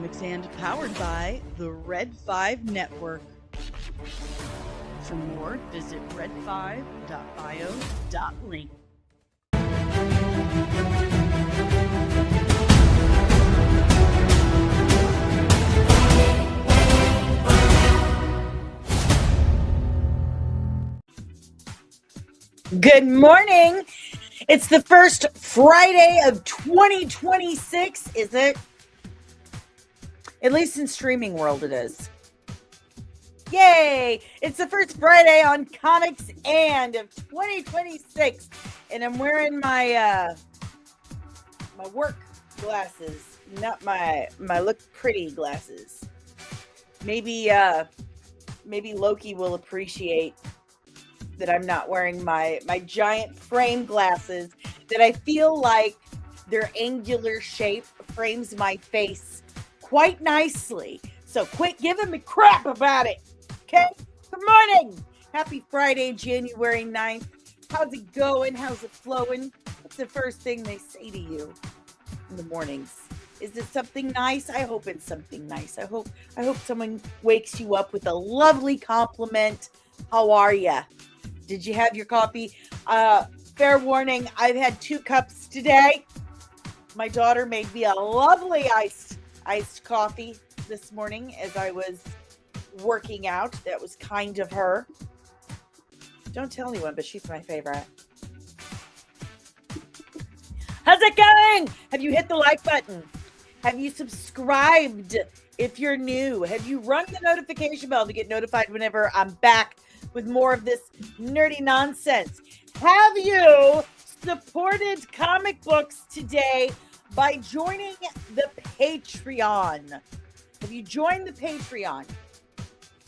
Comics and powered by the Red 5 Network. For more, visit red5.bio.link. Good morning. It's the first Friday of 2026, is it? At least in streaming world it is. Yay! It's the first Friday on Comics and of 2026. And I'm wearing my my work glasses, not my look pretty glasses. Maybe Loki will appreciate that I'm not wearing my giant frame glasses that I feel like their angular shape frames my face quite nicely. So quit giving me crap about it. Okay? Good morning. Happy Friday, January 9th. How's it going? How's it flowing? What's the first thing they say to you in the mornings? Is it something nice? I hope it's something nice. I hope someone wakes you up with a lovely compliment. How are ya? Did you have your coffee? Fair warning, I've had 2 cups today. My daughter made me a lovely iced coffee this morning as I was working out. That was kind of her. Don't tell anyone, but she's my favorite. How's it going? Have you hit the like button? Have you subscribed if you're new? Have you rung the notification bell to get notified whenever I'm back with more of this nerdy nonsense? Have you supported comic books today by joining the Patreon? Have you joined the Patreon?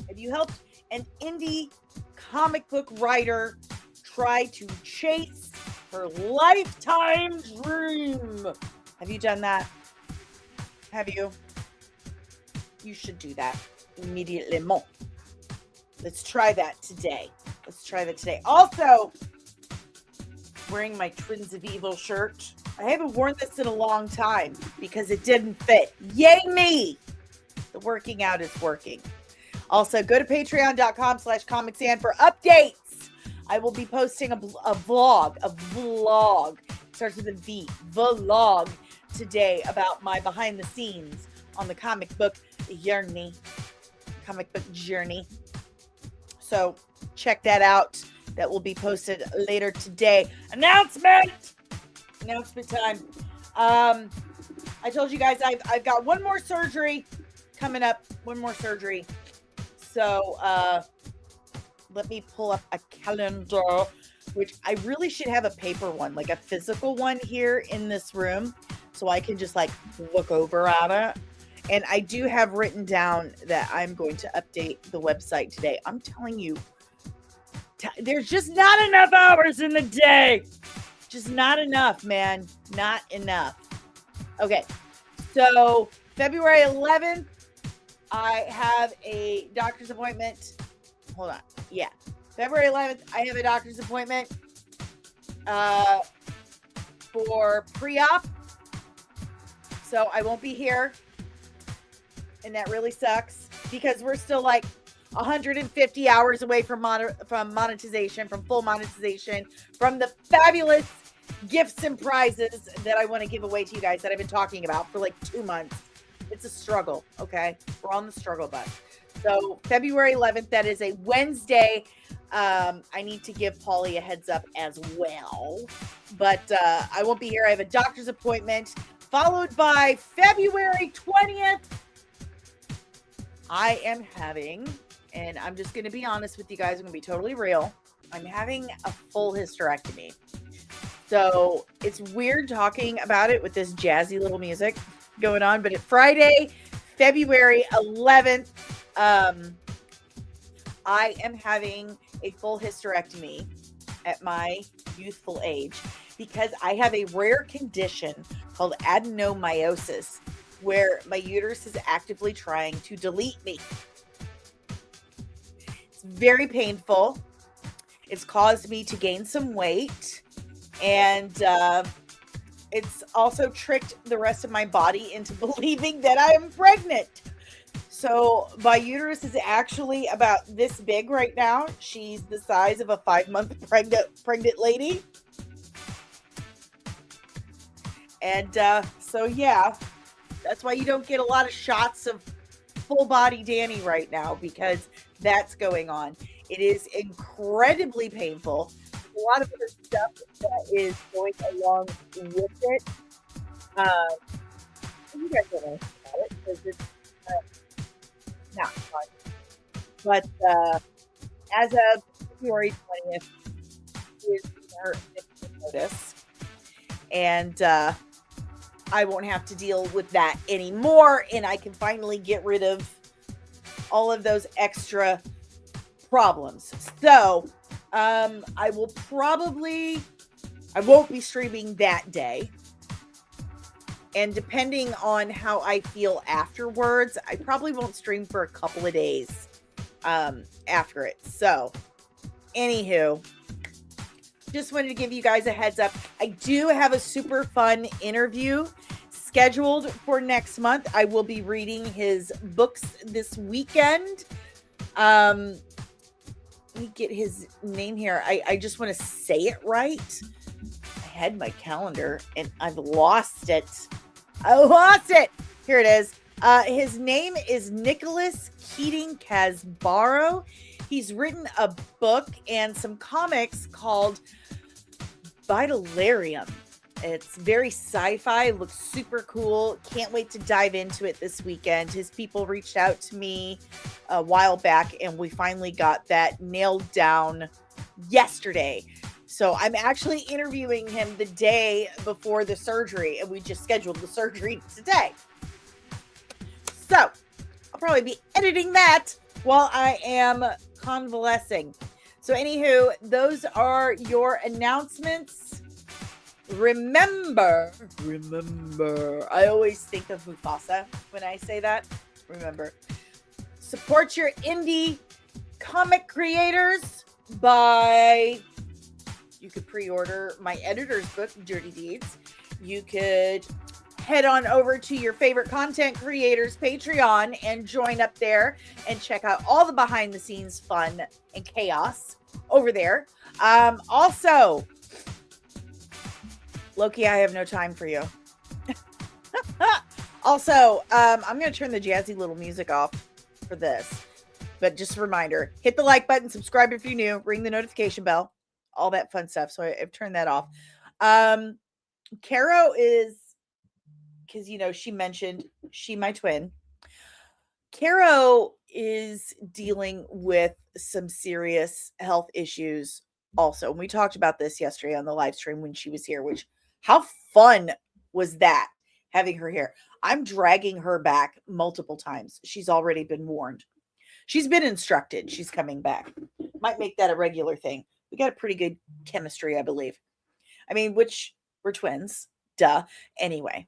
Have you helped an indie comic book writer try to chase her lifetime dream? Have you done that? Have you? You should do that immediately. Let's try that today. Also, wearing my Twins of Evil shirt. I haven't worn this in a long time because it didn't fit. Yay me! The working out is working. Also, go to patreon.com/comicsand for updates. I will be posting a vlog. Starts with a V. Vlog today about my behind the scenes on the comic book journey. So check that out. That will be posted later today. Announcement time. I told you guys I've got one more surgery coming up. So let me pull up a calendar, which I really should have a paper one, like a physical one here in this room, so I can just like look over at it. And I do have written down that I'm going to update the website today. I'm telling you, there's just not enough hours in the day. Just not enough, man. Not enough. Okay. So February 11th, I have a doctor's appointment. Hold on. Yeah. February 11th, I have a doctor's appointment for pre-op. So I won't be here. And that really sucks because we're still like 150 hours away from monetization, from full monetization, from the fabulous gifts and prizes that I want to give away to you guys that I've been talking about for like 2 months. It's a struggle, okay? We're on the struggle bus. So February 11th, that is a Wednesday. I need to give Polly a heads up as well. But I won't be here. I have a doctor's appointment, followed by February 20th. I am having, and I'm just going to be honest with you guys, I'm going to be totally real. I'm having a full hysterectomy. So it's weird talking about it with this jazzy little music going on, but it's Friday, February 11th. I am having a full hysterectomy at my youthful age because I have a rare condition called adenomyosis, where my uterus is actively trying to delete me. It's very painful. It's caused me to gain some weight, and it's also tricked the rest of my body into believing that I am pregnant. So my uterus is actually about this big right now. She's the size of a 5-month pregnant lady. And so yeah, that's why you don't get a lot of shots of full body Dani right now, because that's going on. It is incredibly painful. A lot of other stuff that is going along with it. You guys don't know about it because it's not fun. But as of February 20th is her notice. And I won't have to deal with that anymore. And I can finally get rid of all of those extra problems. So I won't be streaming that day. And depending on how I feel afterwards, I probably won't stream for a couple of days after it. So, anywho, just wanted to give you guys a heads up. I do have a super fun interview scheduled for next month. I will be reading his books this weekend. Let me get his name here. I just want to say it right. I had my calendar and I've lost it. I lost it. Here it is. His name is Nicholas Keating Casbaro. He's written a book and some comics called Vitalarium. It's very sci-fi, looks super cool. Can't wait to dive into it this weekend. His people reached out to me a while back and we finally got that nailed down yesterday. So I'm actually interviewing him the day before the surgery, and we just scheduled the surgery today. So I'll probably be editing that while I am convalescing. So anywho, those are your announcements. Remember, I always think of Mufasa when I say that. Remember, support your indie comic creators by... You could pre-order my editor's book, Dirty Deeds. You could head on over to your favorite content creators Patreon and join up there and check out all the behind the scenes fun and chaos over there. Also, Loki, I have no time for you. Also, I'm going to turn the jazzy little music off for this. But just a reminder, hit the like button, subscribe if you're new, ring the notification bell. All that fun stuff. So I've turned that off. Caro is, because, you know, she mentioned my twin. Caro is dealing with some serious health issues also. And we talked about this yesterday on the live stream when she was here, which, how fun was that, having her here? I'm dragging her back multiple times. She's already been warned. She's been instructed. She's coming back. Might make that a regular thing. We got a pretty good chemistry, I believe. I mean, which we're twins. Duh. Anyway,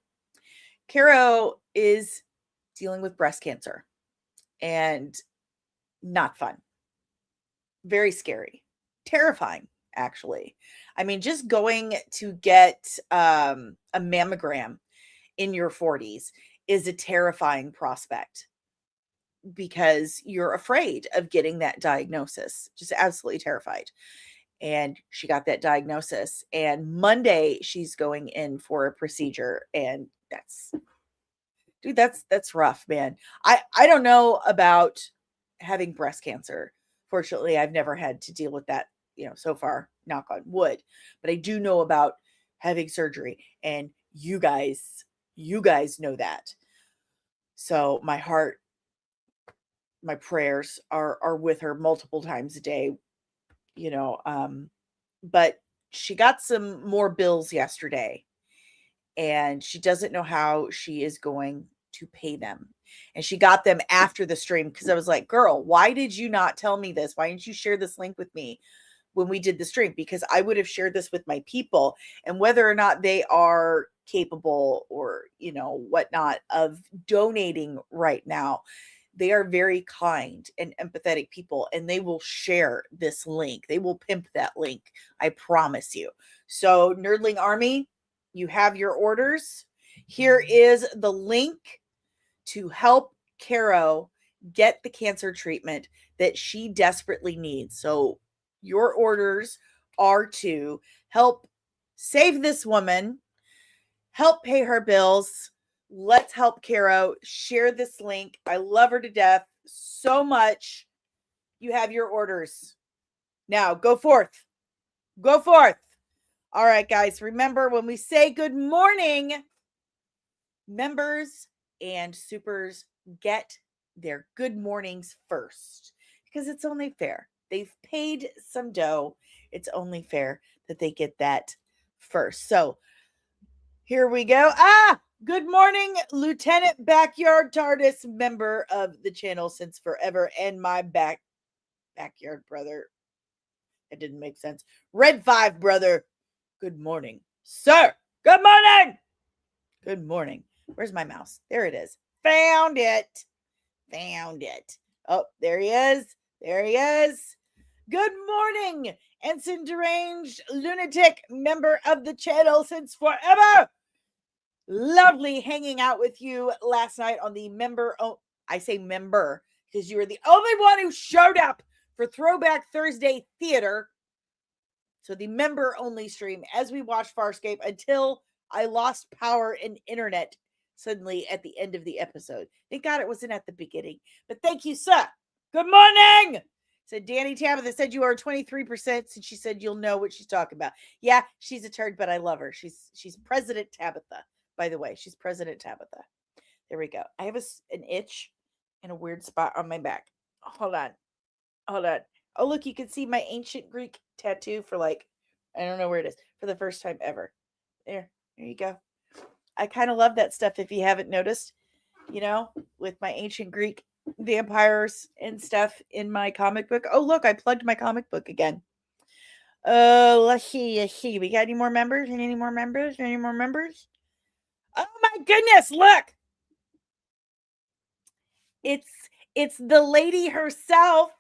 Caro is dealing with breast cancer and not fun. Very scary. Terrifying, actually. I mean, just going to get a mammogram in your 40s is a terrifying prospect because you're afraid of getting that diagnosis. Just absolutely terrified. And she got that diagnosis, and Monday she's going in for a procedure, and that's rough, man. I don't know about having breast cancer. Fortunately, I've never had to deal with that, you know, so far, knock on wood, but I do know about having surgery, and you guys know that. So my heart, my prayers are with her multiple times a day, you know, but she got some more bills yesterday and she doesn't know how she is going to pay them. And she got them after the stream because I was like, girl, why did you not tell me this? Why didn't you share this link with me when we did the stream? Because I would have shared this with my people, and whether or not they are capable or, you know, whatnot of donating right now, they are very kind and empathetic people, and they will share this link. They will pimp that link. I promise you. So Nerdling Army, You have your orders. Here is the link to help Caro get the cancer treatment that she desperately needs. So your orders are to help save this woman, help pay her bills. Let's help Caro. Share this link. I love her to death so much. You have your orders. Now go forth. Go forth. All right, guys. Remember, when we say good morning, members and supers get their good mornings first because it's only fair. They've paid some dough. It's only fair that they get that first. So here we go. Good morning, Lieutenant Backyard TARDIS, member of the channel since forever, and my backyard brother. It didn't make sense. Red 5 brother. Good morning, sir. Good morning. Good morning. Where's my mouse? There it is. Found it. Found it. Oh, there he is. There he is. Good morning, Ensign Deranged Lunatic, member of the channel since forever. Lovely hanging out with you last night on the member. Oh, I say member because you were the only one who showed up for Throwback Thursday Theater. So the member only stream as we watched Farscape until I lost power and internet suddenly at the end of the episode. Thank God it wasn't at the beginning. But thank you, sir. Good morning. Said Dani Tabitha said you are 23%, and she said you'll know what she's talking about. Yeah, she's a turd, but I love her. She's President Tabitha, by the way. She's President Tabitha. There we go. I have an itch and a weird spot on my back. Hold on. Oh, look, you can see my ancient Greek tattoo for I don't know where it is, for the first time ever. There you go. I kind of love that stuff if you haven't noticed, with my ancient Greek vampires and stuff in my comic book. Oh, look, I plugged my comic book again. Let's see. We got any more members? Any more members? Oh my goodness, look. It's the lady herself,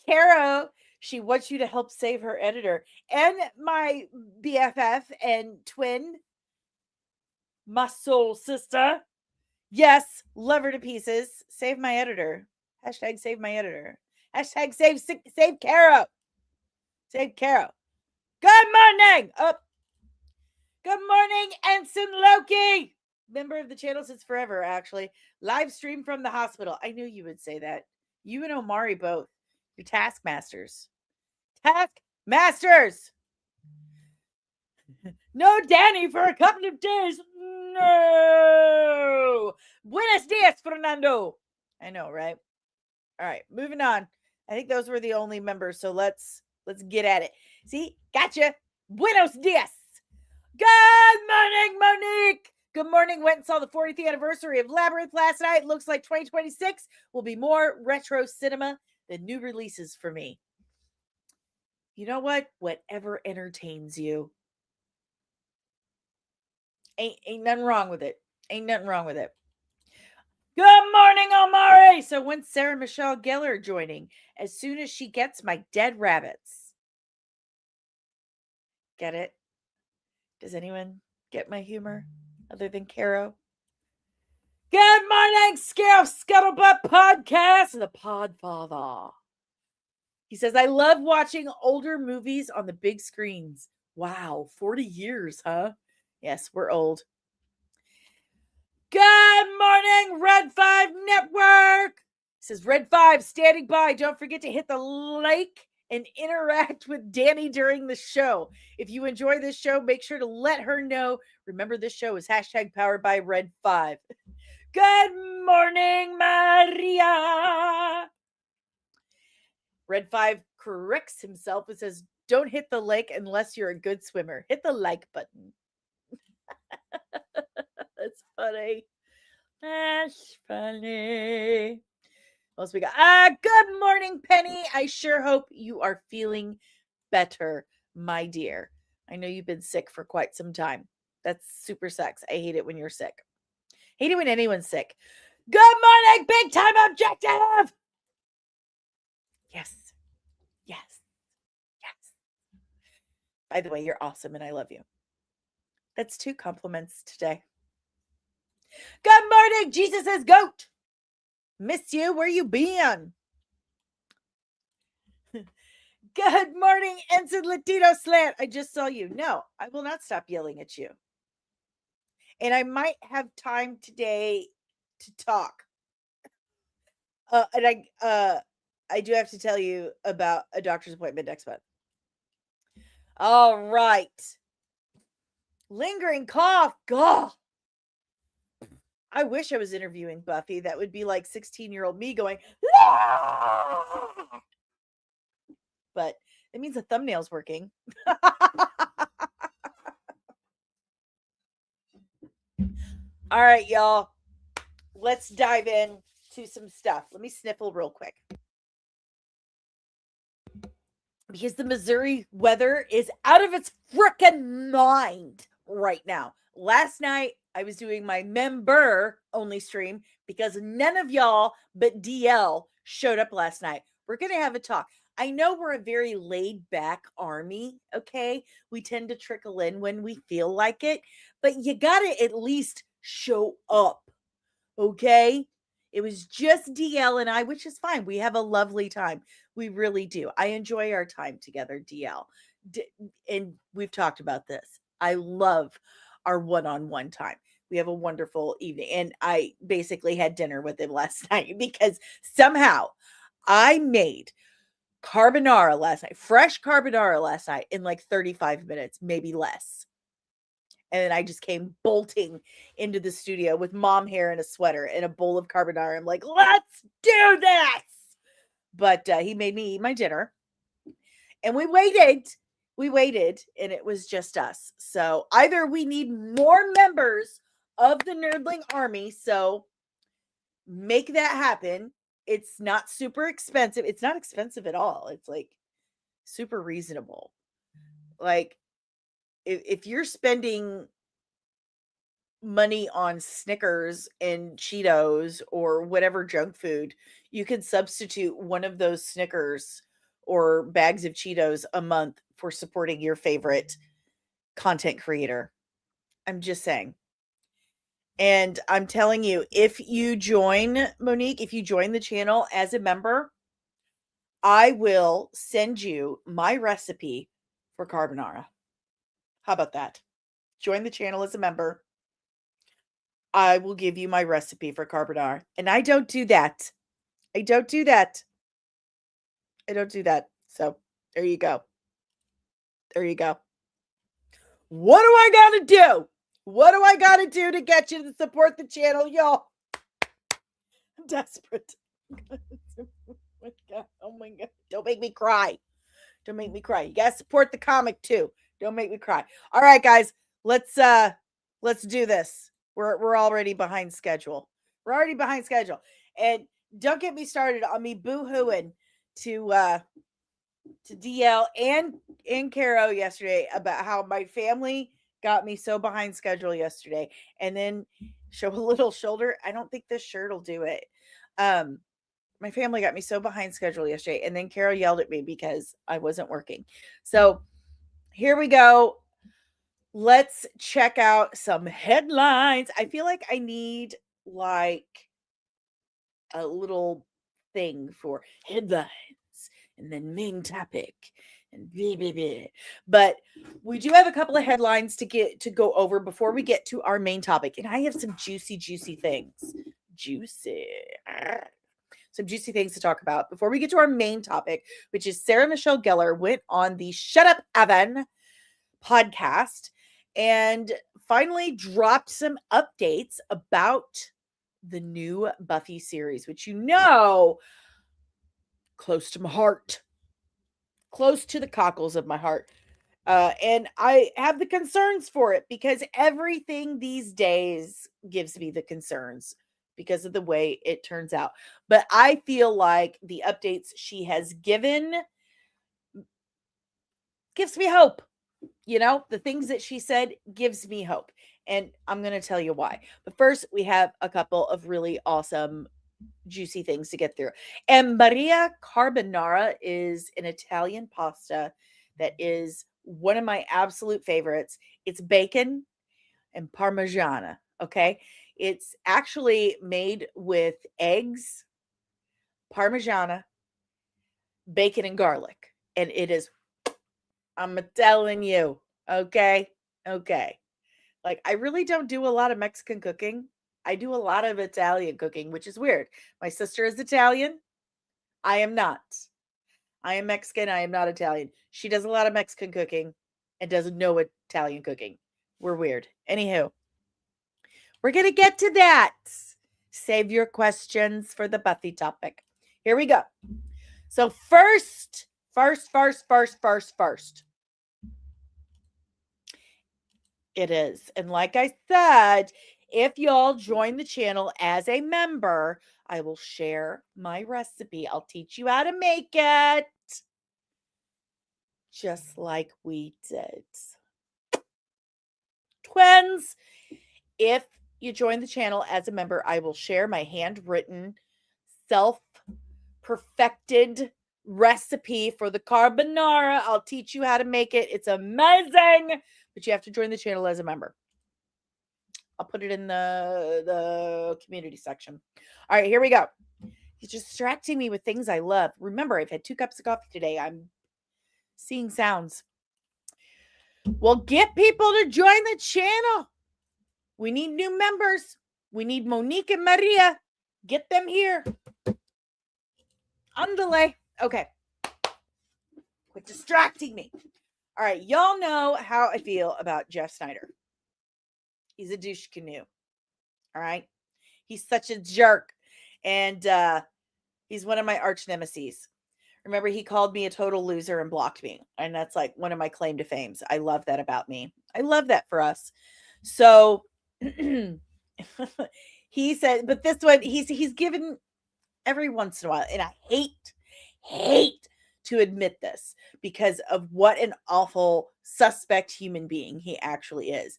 Caro. She wants you to help save her editor. And my BFF and twin, my soul sister. Yes, love her to pieces. Save my editor. Hashtag save my editor. Hashtag save Caro. Save Caro. Good morning. Good morning, Ensign Loki. Member of the channel since forever, actually. Live stream from the hospital. I knew you would say that. You and Omari both. You're taskmasters. Taskmasters! No Dani for a couple of days. No! Buenos dias, Fernando. I know, right? All right, moving on. I think those were the only members, so let's get at it. See? Gotcha. Buenos dias. Good morning, Monique. Good morning. Went and saw the 40th anniversary of Labyrinth last night. Looks like 2026 will be more retro cinema than new releases for me. You know what? Whatever entertains you. Ain't nothing wrong with it. Ain't nothing wrong with it. Good morning, Omari. So when's Sarah Michelle Gellar joining? As soon as she gets my dead rabbits. Get it? Does anyone get my humor other than Caro? Good morning, Scuttlebutt Podcast, the Podfather. He says, I love watching older movies on the big screens. Wow, 40 years, huh? Yes, we're old. Good morning, Red 5 Network. He says, Red 5 standing by. Don't forget to hit the like and interact with Dani during the show. If you enjoy this show, make sure to let her know. Remember, this show is hashtag powered by Red 5. Good morning, Maria. Red 5 corrects himself and says, don't hit the like unless you're a good swimmer. Hit the like button. That's funny. That's funny. What else we got? Good morning, Penny. I sure hope you are feeling better, my dear. I know you've been sick for quite some time. That's super sucks. I hate it when you're sick. Hate it when anyone's sick. Good morning, big time objective. Yes. By the way, you're awesome and I love you. That's 2 compliments today. Good morning, Jesus is goat. Miss you. Where you been? Good morning, Ensign Latino Slant. I just saw you. No, I will not stop yelling at you. And I might have time today to talk. And I do have to tell you about a doctor's appointment next month. All right. Lingering cough. God. I wish I was interviewing Buffy. That would be like 16-year-old me going, "Ah!" But it means the thumbnail's working. All right, y'all. Let's dive in to some stuff. Let me sniffle real quick. Because the Missouri weather is out of its frickin' mind right now. Last night, I was doing my member only stream because none of y'all but DL showed up last night. We're going to have a talk. I know we're a very laid back army, okay? We tend to trickle in when we feel like it, but you got to at least show up, okay? It was just DL and I, which is fine. We have a lovely time. We really do. I enjoy our time together, DL. And we've talked about this. I love our one-on-one time. We have a wonderful evening. And I basically had dinner with him last night because somehow I made carbonara last night, fresh carbonara last night in like 35 minutes, maybe less. And then I just came bolting into the studio with mom hair and a sweater and a bowl of carbonara. I'm like, let's do this. But he made me eat my dinner. And we waited, and it was just us. So either we need more members of the Nerdling Army, so make that happen. It's not super expensive. It's not expensive at all. It's like super reasonable. Like if you're spending money on Snickers and Cheetos or whatever junk food, you can substitute one of those Snickers or bags of Cheetos a month for supporting your favorite content creator. I'm just saying. And I'm telling you, if you join, Monique, if you join the channel as a member, I will send you my recipe for carbonara. How about that? Join the channel as a member. I will give you my recipe for carbonara. And I don't do that. I don't do that. So there you go. There you go. What do I got to do? What do I got to do to get you to support the channel, y'all? I'm desperate. Oh my God. Don't make me cry. Don't make me cry. You got to support the comic too. Don't make me cry. All right, guys. Let's do this. We're already behind schedule. We're already behind schedule. And don't get me started on me boo-hooing to DL and Caro yesterday about how my family got me so behind schedule yesterday. And then show a little shoulder. I don't think this shirt will do it. My family got me so behind schedule yesterday. And then Caro yelled at me because I wasn't working. So here we go. Let's check out some headlines. I feel like I need like a little thing for headlines and then main topic and blah, blah, blah. But we do have a couple of headlines to go over before we get to our main topic. And I have some juicy things. Some juicy things to talk about before we get to our main topic, which is Sarah Michelle Gellar went on the Shut Up Evan podcast and finally dropped some updates about the new Buffy series, which close to my heart, close to the cockles of my heart. And I have the concerns for it because everything these days gives me the concerns because of the way it turns out. But I feel like the updates she has given gives me hope. The things that she said gives me hope. And I'm going to tell you why. But first, we have a couple of really awesome, juicy things to get through. And Maria Carbonara is an Italian pasta that is one of my absolute favorites. It's bacon and Parmigiana. Okay. It's actually made with eggs, Parmigiana, bacon, and garlic. And it is, I'm telling you, okay. Okay. Like, I really don't do a lot of Mexican cooking. I do a lot of Italian cooking, which is weird. My sister is Italian. I am not. I am Mexican. I am not Italian. She does a lot of Mexican cooking and doesn't know Italian cooking. We're weird. Anywho, we're going to get to that. Save your questions for the Buffy topic. Here we go. So first. It is. And like I said, if y'all join the channel as a member, I will share my recipe. I'll teach you how to make it. Just like we did. Twins, if you join the channel as a member, I will share my handwritten, self-perfected recipe for the carbonara. I'll teach you how to make it. It's amazing, but you have to join the channel as a member. I'll put it in the community section. All right, here we go. He's distracting me with things I love. Remember, I've had 2 cups of coffee today. I'm seeing sounds. Well, get people to join the channel. We need new members. We need Monique and Maria. Get them here. Andale. Okay. Quit distracting me. All right. Y'all know how I feel about Jeff Snyder. He's a douche canoe. All right. He's such a jerk. And he's one of my arch nemesis. Remember, he called me a total loser and blocked me. And that's like one of my claim to fames. I love that about me. I love that for us. So he said, but this one, he's given every once in a while. And I hate to admit this because of what an awful suspect human being he actually is.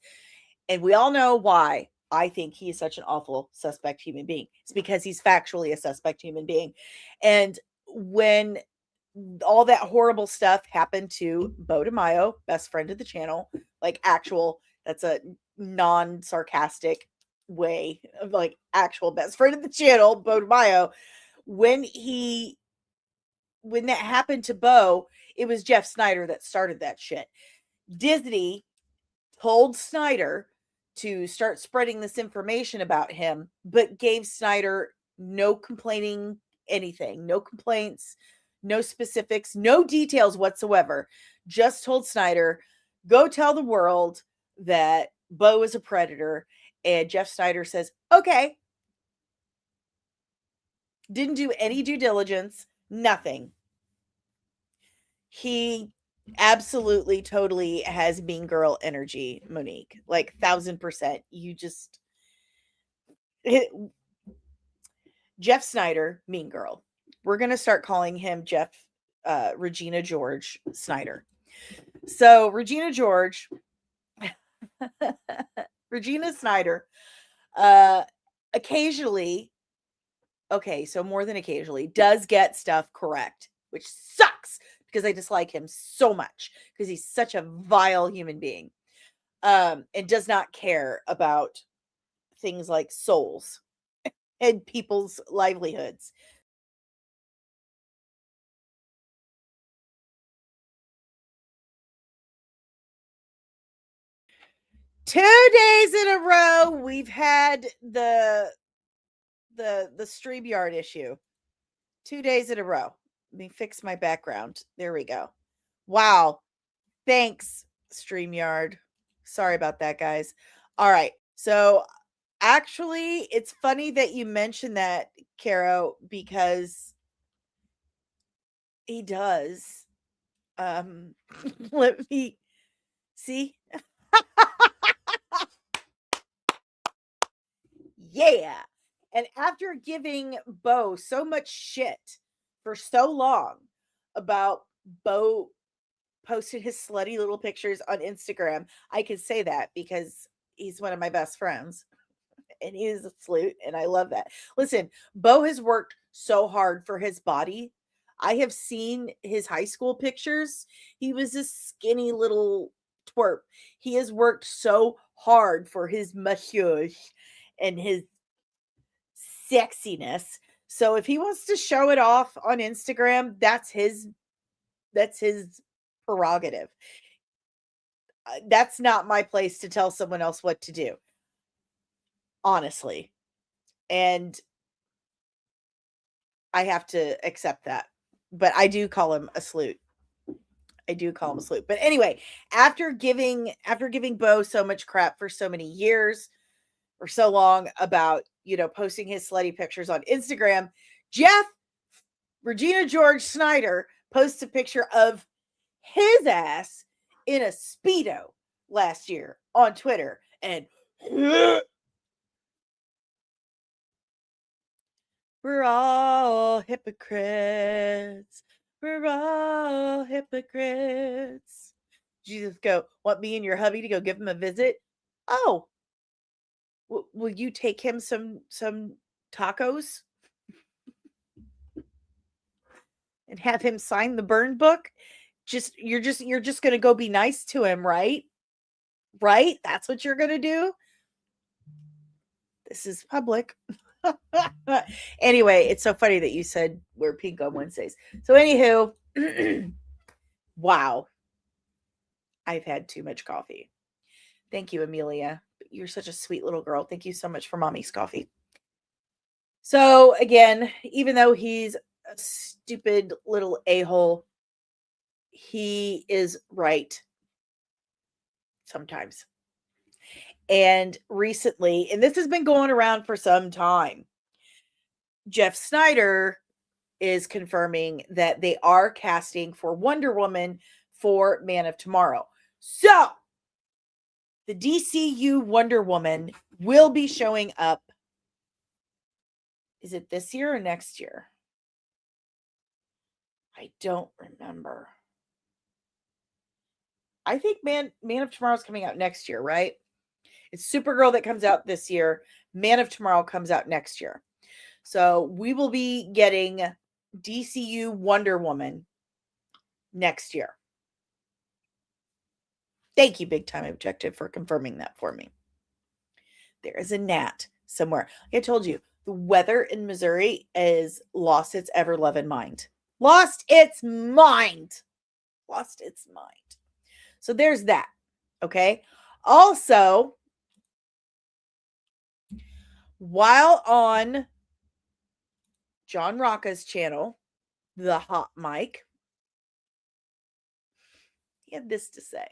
And we all know why I think he is such an awful suspect human being. It's because he's factually a suspect human being. And when all that horrible stuff happened to Bo DeMaio, best friend of the channel, like actual, that's a non-sarcastic way of like actual best friend of the channel, Bo DeMaio. When that happened to Bo, it was Jeff Snyder that started that shit. Disney told Snyder to start spreading this information about him, but gave Snyder no complaining anything, no complaints, no specifics, no details whatsoever. Just told Snyder, go tell the world that Bo is a predator. And Jeff Snyder says, okay. Didn't do any due diligence, nothing. He absolutely totally has mean girl energy, Monique, like 1000%. You just Jeff Snyder, mean girl. We're gonna start calling him Regina George Snyder. So Regina George, Regina Snyder, occasionally, okay, so more than occasionally, does get stuff correct, which sucks because I dislike him so much because he's such a vile human being, and does not care about things like souls and people's livelihoods. Two days in a row, we've had the StreamYard issue. 2 days in a row. Let me fix my background. There we go. Wow. Thanks, StreamYard. Sorry about that, guys. All right. So actually, it's funny that you mentioned that, Caro, because he does. Let me see. Yeah. And after giving Bo so much shit for so long about Bo posting his slutty little pictures on Instagram, I can say that because he's one of my best friends and he is a sleut and I love that. Listen, Bo has worked so hard for his body. I have seen his high school pictures. He was a skinny little twerp. He has worked so hard for his mustache and his sexiness. So if he wants to show it off on Instagram, that's his prerogative. That's not my place to tell someone else what to do. Honestly. And I have to accept that. But I do call him a sleut. But anyway, after giving Bo so much crap for so many years or so long about, posting his slutty pictures on Instagram, Jeff Regina George Snyder posts a picture of his ass in a Speedo last year on Twitter. And we're all hypocrites. We're all hypocrites. Jesus, go, want me and your hubby to go give him a visit? Oh, will you take him some tacos and have him sign the burn book? You're just going to go be nice to him, right? Right? That's what you're going to do? This is public. Anyway, it's so funny that you said we're pink on Wednesdays. So anywho, wow. I've had too much coffee. Thank you, Amelia. You're such a sweet little girl. Thank you so much for mommy's coffee. So again, even though he's a stupid little a-hole, he is right sometimes. And recently, and this has been going around for some time, Jeff Snyder is confirming that they are casting for Wonder Woman for Man of Tomorrow. So, the DCU Wonder Woman will be showing up. Is it this year or next year? I don't remember. I think Man of Tomorrow is coming out next year, right? It's Supergirl that comes out this year. Man of Tomorrow comes out next year. So we will be getting DCU Wonder Woman next year. Thank you, Big Time Objective, for confirming that for me. There is a gnat somewhere. Like I told you, the weather in Missouri is lost its ever-loving mind. Lost its mind. So there's that. Okay. Also, while on John Rocca's channel, The Hot Mic, he had this to say.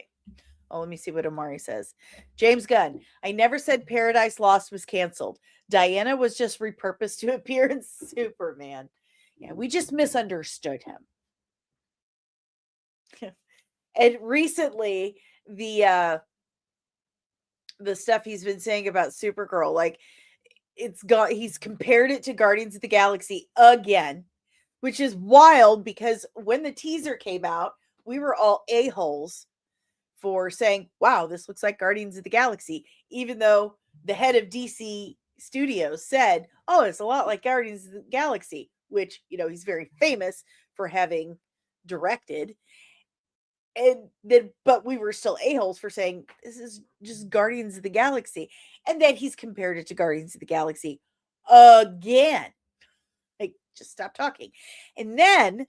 Oh, let me see what Amari says. James Gunn, I never said Paradise Lost was canceled. Diana was just repurposed to appear in Superman. Yeah, we just misunderstood him. And recently, the stuff he's been saying about Supergirl, like he's compared it to Guardians of the Galaxy again, which is wild because when the teaser came out, we were all a-holes for saying, wow, this looks like Guardians of the Galaxy, even though the head of DC Studios said, oh, it's a lot like Guardians of the Galaxy, which, he's very famous for having directed. And then, but we were still a-holes for saying this is just Guardians of the Galaxy. And then he's compared it to Guardians of the Galaxy again. Like, just stop talking. And then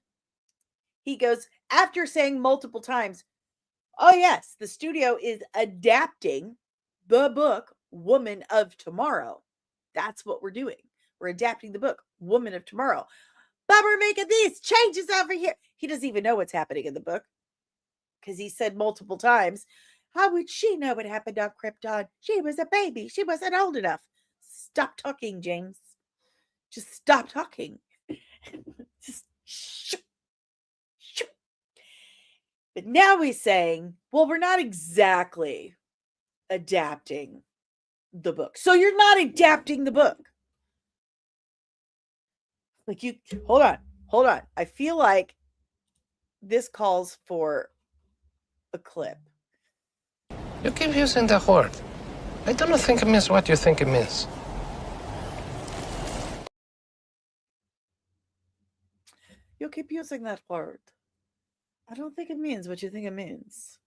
he goes, after saying multiple times, oh, yes, the studio is adapting the book Woman of Tomorrow. That's what we're doing. We're adapting the book Woman of Tomorrow. But we're making these changes over here. He doesn't even know what's happening in the book because he said multiple times, how would she know what happened on Krypton? She was a baby. She wasn't old enough. Stop talking, James. Just stop talking. Just shh. But now he's saying, well, we're not exactly adapting the book. So you're not adapting the book. Like hold on. I feel like this calls for a clip. You keep using the word. I don't think it means what you think it means. You keep using that word. I don't think it means what you think it means.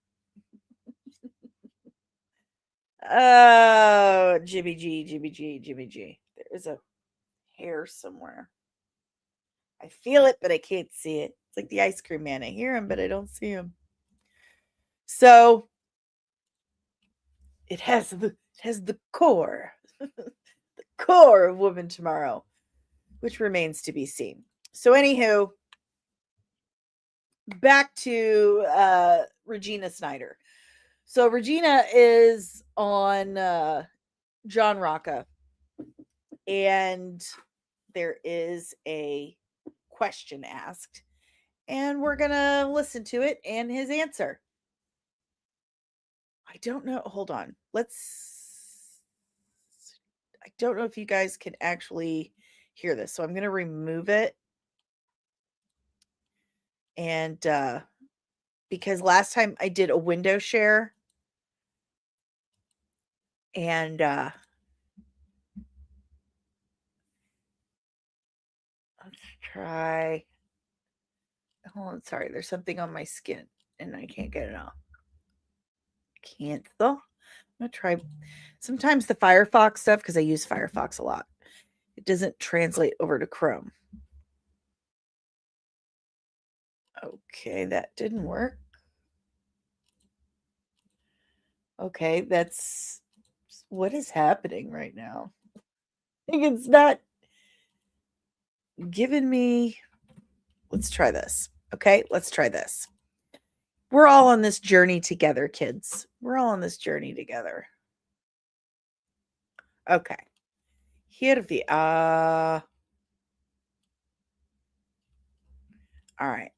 Oh, Jimmy G. There is a hair somewhere. I feel it, but I can't see it. It's like the ice cream man. I hear him, but I don't see him. So it has the core, the core of Woman Tomorrow, which remains to be seen. So, anywho, back to Regina Snyder. So Regina is on John Rocca, and there is a question asked, and we're gonna listen to it and his answer. I don't know. Hold on. I don't know if you guys can actually hear this, so I'm gonna remove it. And because last time I did a window share, and let's try. Hold on, sorry, there's something on my skin and I can't get it off. Cancel. I'm gonna try. Sometimes the Firefox stuff, because I use Firefox a lot, it doesn't translate over to Chrome. Okay, that didn't work. Okay, that's what is happening right now. I think it's not giving me. Let's try this. Okay, let's try this. We're all on this journey together, kids. We're all on this journey together. Okay. Here we are. All right.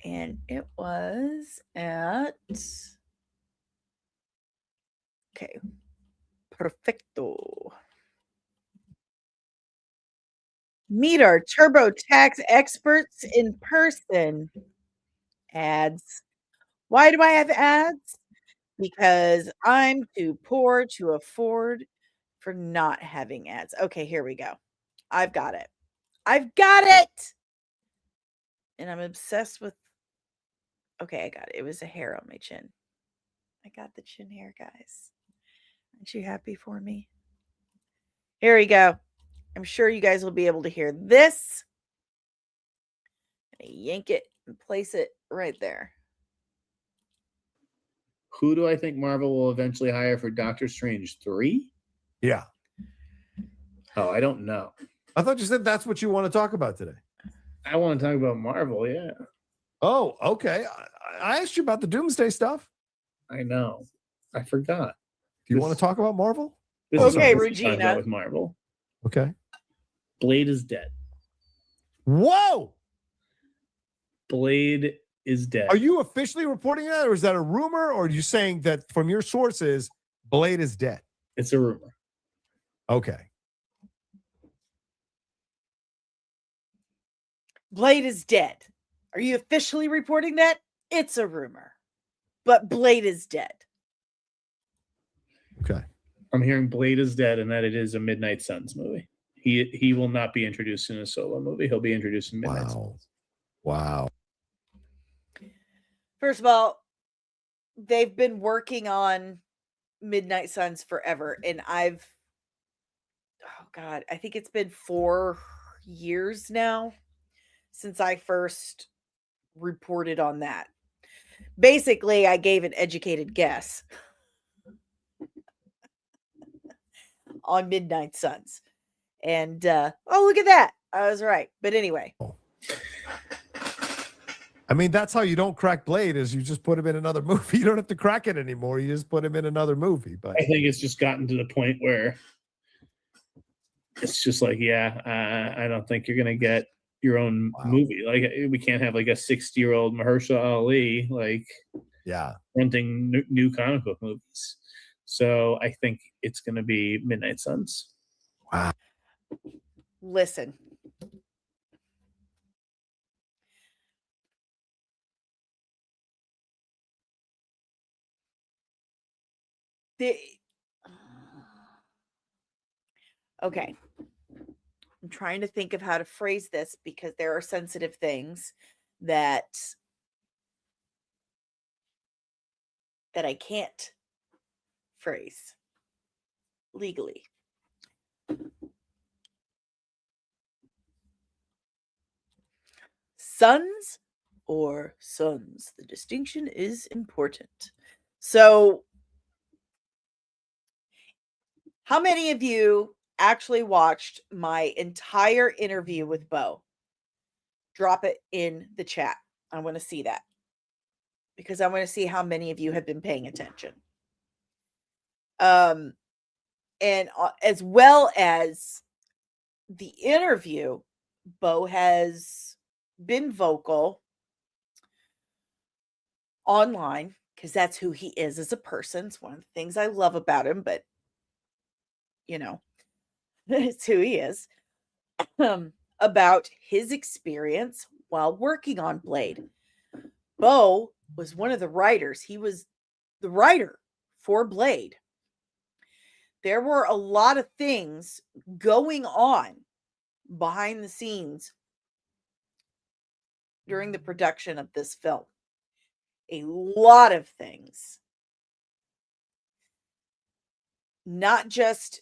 And it was at. Okay. Perfecto. Meet our TurboTax experts in person. Ads. Why do I have ads? Because I'm too poor to afford for not having ads. Okay, here we go. I've got it. I've got it. And I'm obsessed with. Okay, I got it. It was a hair on my chin. I got the chin hair, guys. Aren't you happy for me? Here we go. I'm sure you guys will be able to hear this. Yank it and place it right there. Who do I think Marvel will eventually hire for Doctor Strange 3? Yeah. Oh, I don't know. I thought you said that's what you want to talk about today. I want to talk about Marvel, yeah. Oh, okay. I asked you about the Doomsday stuff. I know. I forgot. Do you want to talk about Marvel? This Okay, is something we Regina. talk about with Marvel. Okay. Blade is dead. Whoa! Blade is dead. Are you officially reporting that, or is that a rumor, or are you saying that from your sources, Blade is dead? It's a rumor. Okay. Blade is dead. Are you officially reporting that? It's a rumor. But Blade is dead. Okay. I'm hearing Blade is dead and that it is a Midnight Suns movie. He will not be introduced in a solo movie. He'll be introduced in Midnight Suns. Wow. First of all, they've been working on Midnight Suns forever. And I think it's been 4 years now since I first reported on that. Basically, I gave an educated guess on Midnight Suns. And oh, look at that. I was right. But anyway. I mean, that's how you don't crack Blade, is you just put him in another movie. You don't have to crack it anymore. You just put him in another movie. But I think it's just gotten to the point where it's just like, I don't think you're gonna get your own movie. Like, we can't have like a 60-year-old Mahershala Ali fronting new comic book movies. So I think it's gonna be Midnight Suns. Wow. Listen. Okay. I'm trying to think of how to phrase this because there are sensitive things that I can't phrase. legally. Sons or sons? The distinction is important. So, how many of you actually watched my entire interview with Bo? Drop it in the chat. I want to see that, because I want to see how many of you have been paying attention. And as well as the interview, Bo has been vocal online, because that's who he is as a person. It's one of the things I love about him, but it's who he is. About his experience while working on Blade. Bo was one of the writers. He was the writer for Blade. There were a lot of things going on behind the scenes during the production of this film. A lot of things. Not just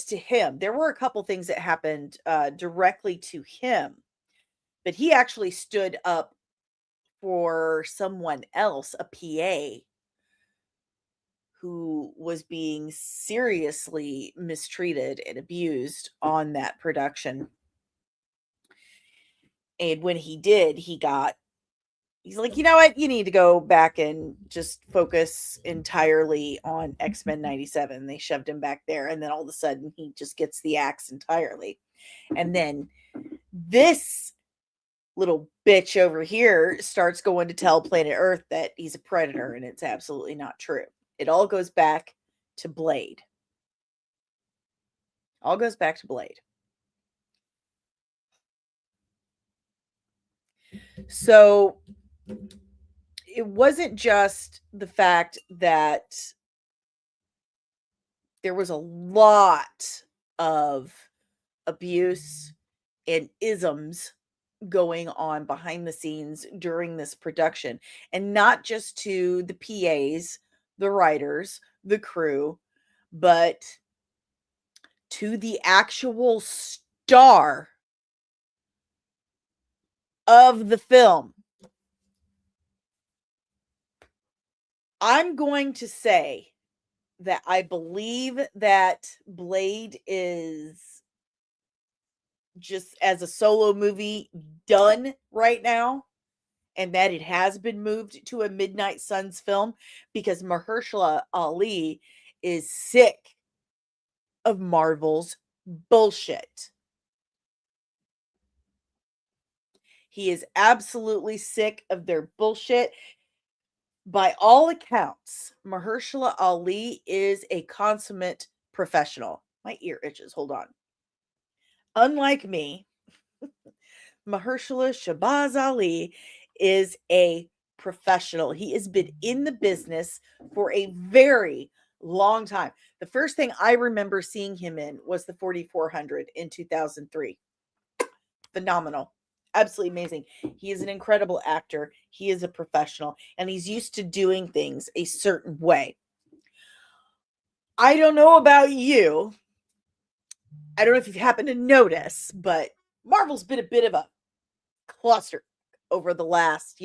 to him. There were a couple things that happened directly to him, but he actually stood up for someone else, a PA, who was being seriously mistreated and abused on that production. And when he did, he's like, you know what? You need to go back and just focus entirely on X-Men 97. They shoved him back there. And then all of a sudden he just gets the axe entirely. And then this little bitch over here starts going to tell Planet Earth that he's a predator, and it's absolutely not true. It all goes back to Blade. All goes back to Blade. So it wasn't just the fact that there was a lot of abuse and isms going on behind the scenes during this production, and not just to the PAs, the writers, the crew, but to the actual star of the film. I'm going to say that I believe that Blade is, just as a solo movie, done right now, and that it has been moved to a Midnight Suns film, because Mahershala Ali is sick of Marvel's bullshit. He is absolutely sick of their bullshit. By all accounts, Mahershala Ali is a consummate professional. My ear itches. Hold on. Unlike me, Mahershala Shabazz Ali is a professional. He has been in the business for a very long time. The first thing I remember seeing him in was the 4400 in 2003. Phenomenal. Absolutely amazing. He is an incredible actor. He is a professional, and he's used to doing things a certain way. I don't know about you. I don't know if you've happened to notice, but Marvel's been a bit of a cluster over the last,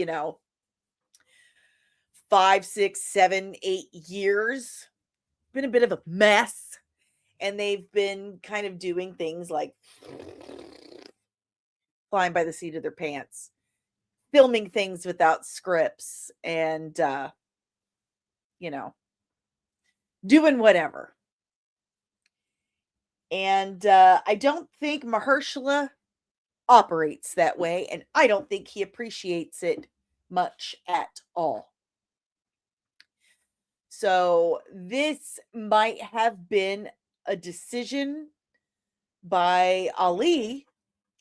5, 6, 7, 8 years. Been a bit of a mess. And they've been kind of doing things like flying by the seat of their pants, filming things without scripts, and, doing whatever. And I don't think Mahershala operates that way, and I don't think he appreciates it much at all. So this might have been a decision by Ali,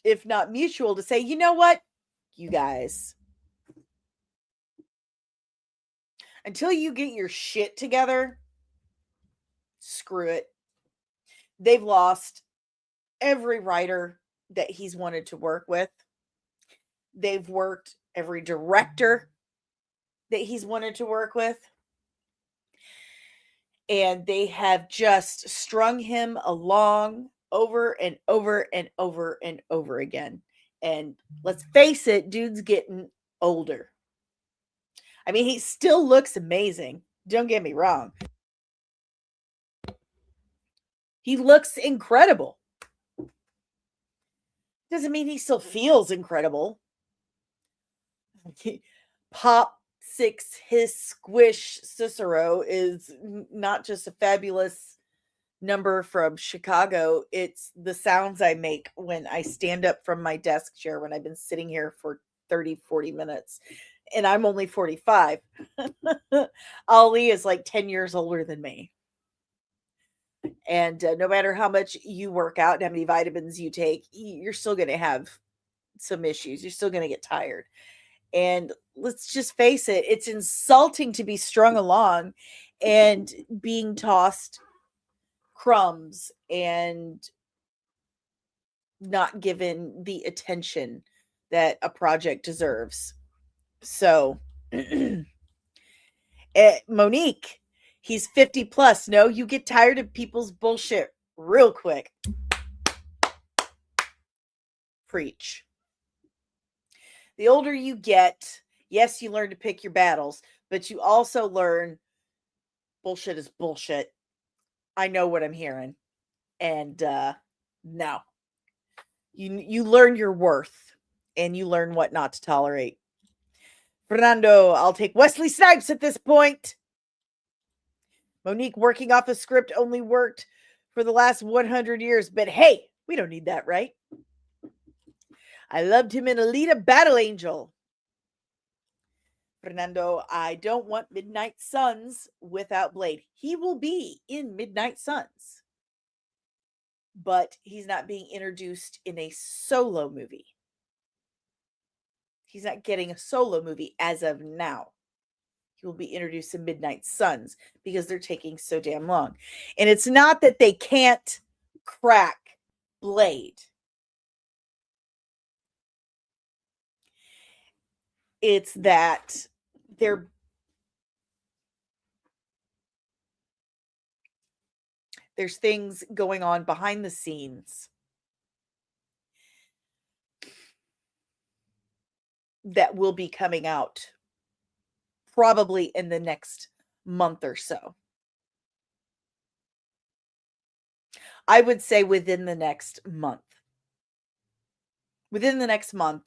if not mutual, to say, you know what, you guys, until you get your shit together, screw it. They've lost every writer that he's wanted to work with. They've worked every director that he's wanted to work with. And they have just strung him along over and over and over and over again. And let's face it, dude's getting older. I mean, he still looks amazing. Don't get me wrong. He looks incredible. Doesn't mean he still feels incredible. Pop Six His Squish Cicero is not just a fabulous number from Chicago. It's the sounds I make when I stand up from my desk chair when I've been sitting here for 30-40 minutes. And I'm only 45. Ali is like 10 years older than me. And no matter how much you work out and how many vitamins you take, you're still going to have some issues. You're still going to get tired. And let's just face it, it's insulting to be strung along and being tossed crumbs and not given the attention that a project deserves. So, Monique, he's 50 plus. No, you get tired of people's bullshit real quick. Preach. The older you get, yes, you learn to pick your battles, but you also learn bullshit is bullshit. I know what I'm hearing. And no. You learn your worth and you learn what not to tolerate. Fernando, I'll take Wesley Snipes at this point. Monique working off a script only worked for the last 100 years, but hey, we don't need that, right? I loved him in Alita Battle Angel. Fernando, I don't want Midnight Suns without Blade. He will be in Midnight Suns, but he's not being introduced in a solo movie. He's not getting a solo movie as of now. He will be introduced in Midnight Suns because they're taking so damn long. And it's not that they can't crack Blade. It's that there's things going on behind the scenes that will be coming out probably in the next month or so. I would say within the next month. Within the next month,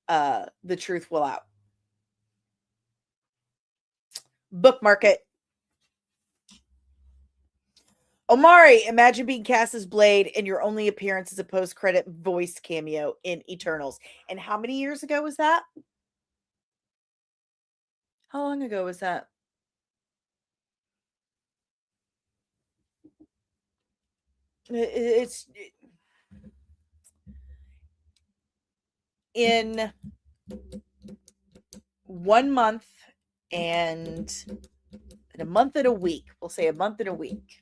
the truth will out. Bookmark it. Omari, imagine being cast as Blade and your only appearance is a post-credit voice cameo in Eternals. And how many years ago was that? How long ago was that? It's in 1 month and in a month and a week. We'll say a month and a week.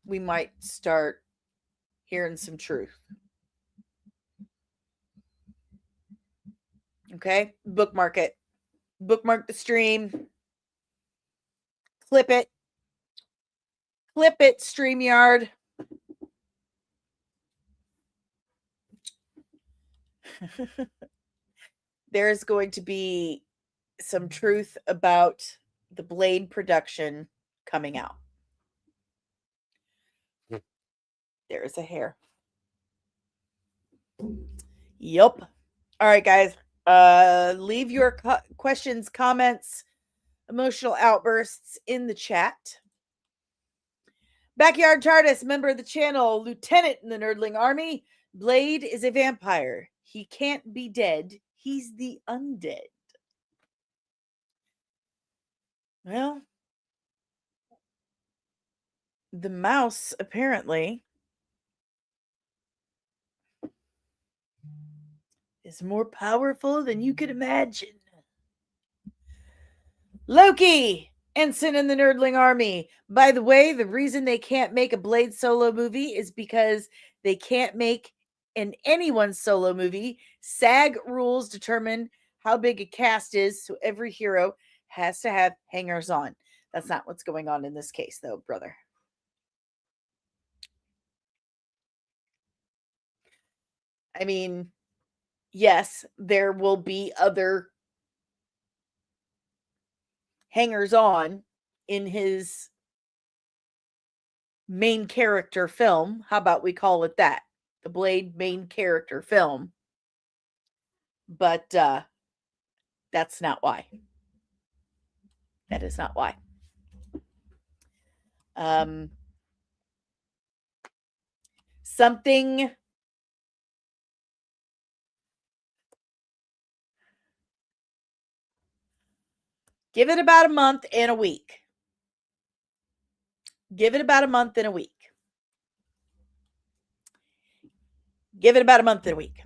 We might start hearing some truth. Okay? Bookmark it. Bookmark the stream. Clip it. Clip it, StreamYard. There's going to be some truth about the Blade production coming out. There's a hair. Yup. All right, guys. Leave your questions, comments, emotional outbursts in the chat. Backyard TARDIS, member of the channel, lieutenant in the Nerdling Army. Blade is a vampire. He can't be dead. He's the undead. Well, the mouse apparently is more powerful than you could imagine. Loki, ensign in the Nerdling Army. By the way, the reason they can't make a Blade solo movie is because they can't make an anyone solo movie. SAG rules determine how big a cast is, so every hero has to have hangers on. That's not what's going on in this case, though, brother. I mean, yes, there will be other hangers on in his main character film. How about we call it that? The Blade main character film. But that's not why. That is not why. Something give it about a month and a week. Give it about a month and a week. Give it about a month and a week.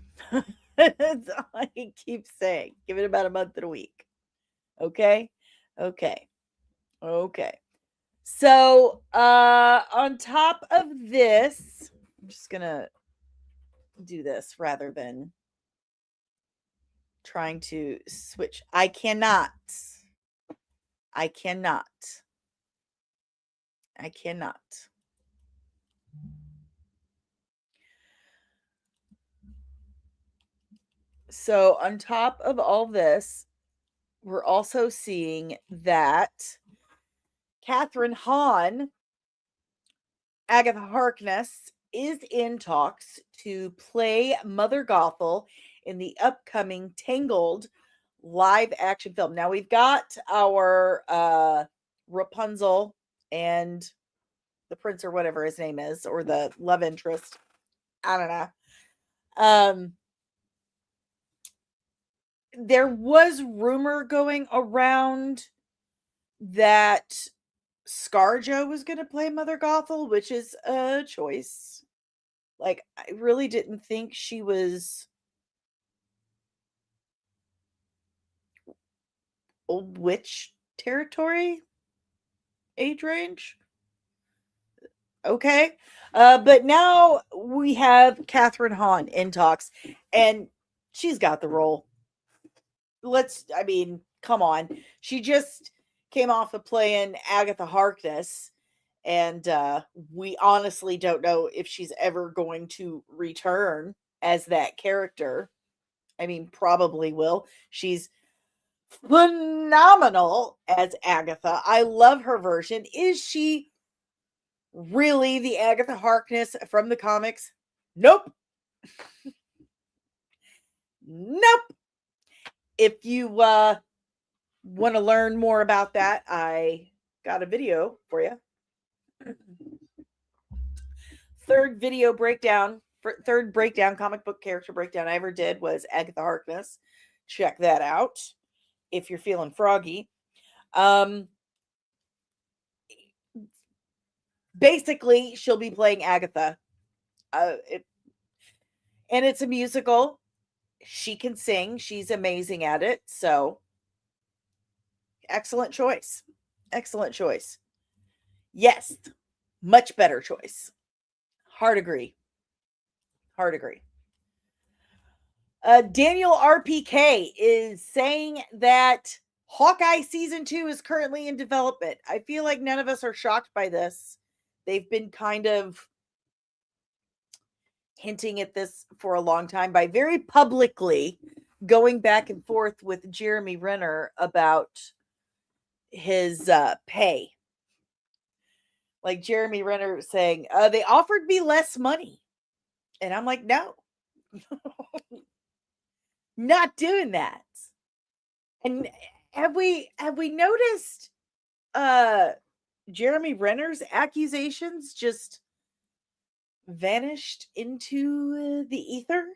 That's all I keep saying. Give it about a month and a week. Okay? Okay. Okay. So, on top of this, I'm just going to do this rather than trying to switch. I cannot. So, on top of all this, we're also seeing that KATHRYN HAHN, Agatha Harkness, is in talks to play Mother Gothel in the upcoming Tangled live action film. Now we've got our Rapunzel and the prince or whatever his name is, or the love interest. I don't know. There was rumor going around that ScarJo was going to play Mother Gothel, which is a choice. Like, I really didn't think she was old witch territory age range. Okay. But now we have KATHRYN HAHN in talks, and she's got the role. Come on. She just came off of playing Agatha Harkness, and we honestly don't know if she's ever going to return as that character. I mean, probably will. She's phenomenal as Agatha. I love her version. Is she really the Agatha Harkness from the comics? Nope. Nope. If you want to learn more about that, I got a video for you. Third breakdown, comic book character breakdown I ever did was Agatha Harkness. Check that out if you're feeling froggy. Basically, she'll be playing Agatha. And it's a musical. She can sing. She's amazing at it. So, excellent choice. Excellent choice. Yes, much better choice. Hard agree. Daniel RPK is saying that Hawkeye season 2 is currently in development. I feel like none of us are shocked by this. They've been kind of hinting at this for a long time by very publicly going back and forth with Jeremy Renner about his pay. Like Jeremy Renner saying, they offered me less money. And I'm like, no. Not doing that. And have we noticed Jeremy Renner's accusations just vanished into the ether?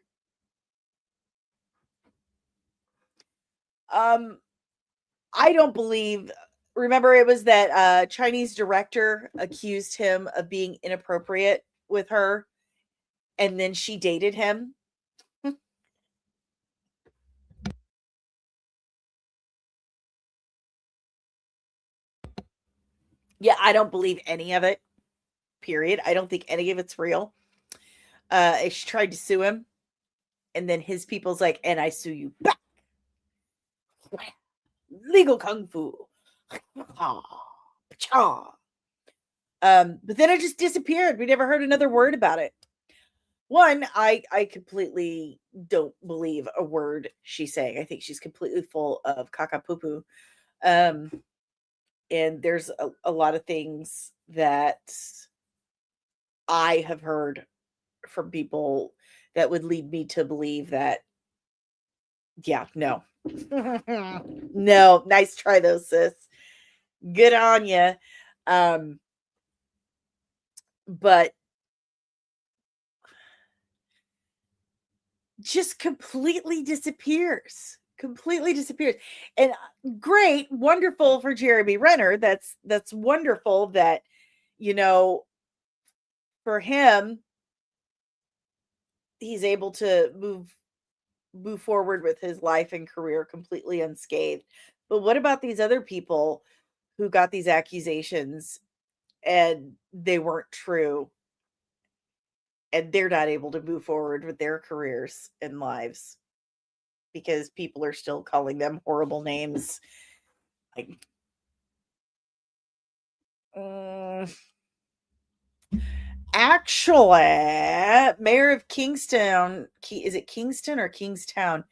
I don't believe. Remember, it was that Chinese director accused him of being inappropriate with her, and then she dated him. Yeah, I don't believe any of it. Period. I don't think any of it's real. She tried to sue him, and then his people's like, and I sue you back. legal kung fu. But then it just disappeared. We never heard another word about it. One, I completely don't believe a word she's saying. I think she's completely full of caca poo poo. And there's a lot of things that I have heard from people that would lead me to believe that, yeah, no. No, nice try though, sis. Good on you. But just completely disappears. And great, wonderful for Jeremy Renner. That's wonderful that, you know, for him, he's able to move forward with his life and career completely unscathed. But what about these other people who got these accusations and they weren't true, and they're not able to move forward with their careers and lives because people are still calling them horrible names? Like, actually, Mayor of Kingstown, is it Kingston or Kingstown?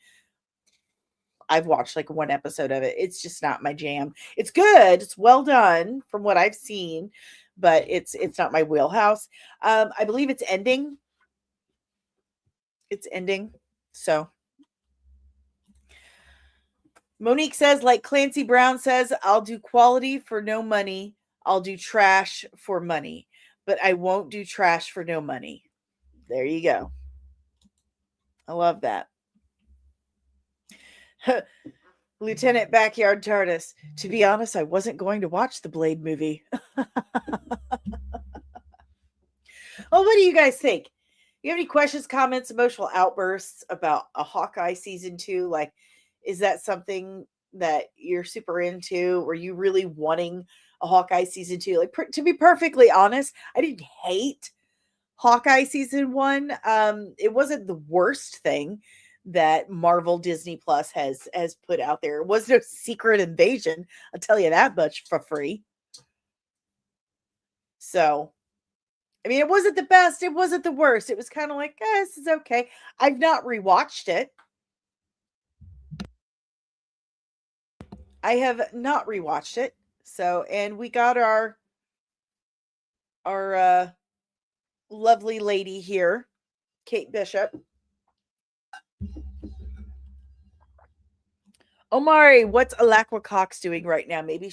I've watched like one episode of it. It's just not my jam. It's good. It's well done from what I've seen, but it's not my wheelhouse. I believe it's ending. It's ending. So Monique says, like Clancy Brown says, I'll do quality for no money. I'll do trash for money, but I won't do trash for no money. There you go. I love that. Lieutenant Backyard TARDIS. To be honest, I wasn't going to watch the Blade movie. Well, what do you guys think? You have any questions, comments, emotional outbursts about a Hawkeye season 2? Like, is that something that you're super into? Were you really wanting a Hawkeye season 2? Like, to be perfectly honest, I didn't hate Hawkeye season 1. It wasn't the worst thing that Marvel Disney Plus has put out there. It was no Secret Invasion, I'll tell you that much for free. So, I mean, it wasn't the best, it wasn't the worst. It was kind of like, this is okay. I've not rewatched it. I have not rewatched it. So, and we got our lovely lady here, Kate Bishop. Omari, what's Alaqua Cox doing right now? Maybe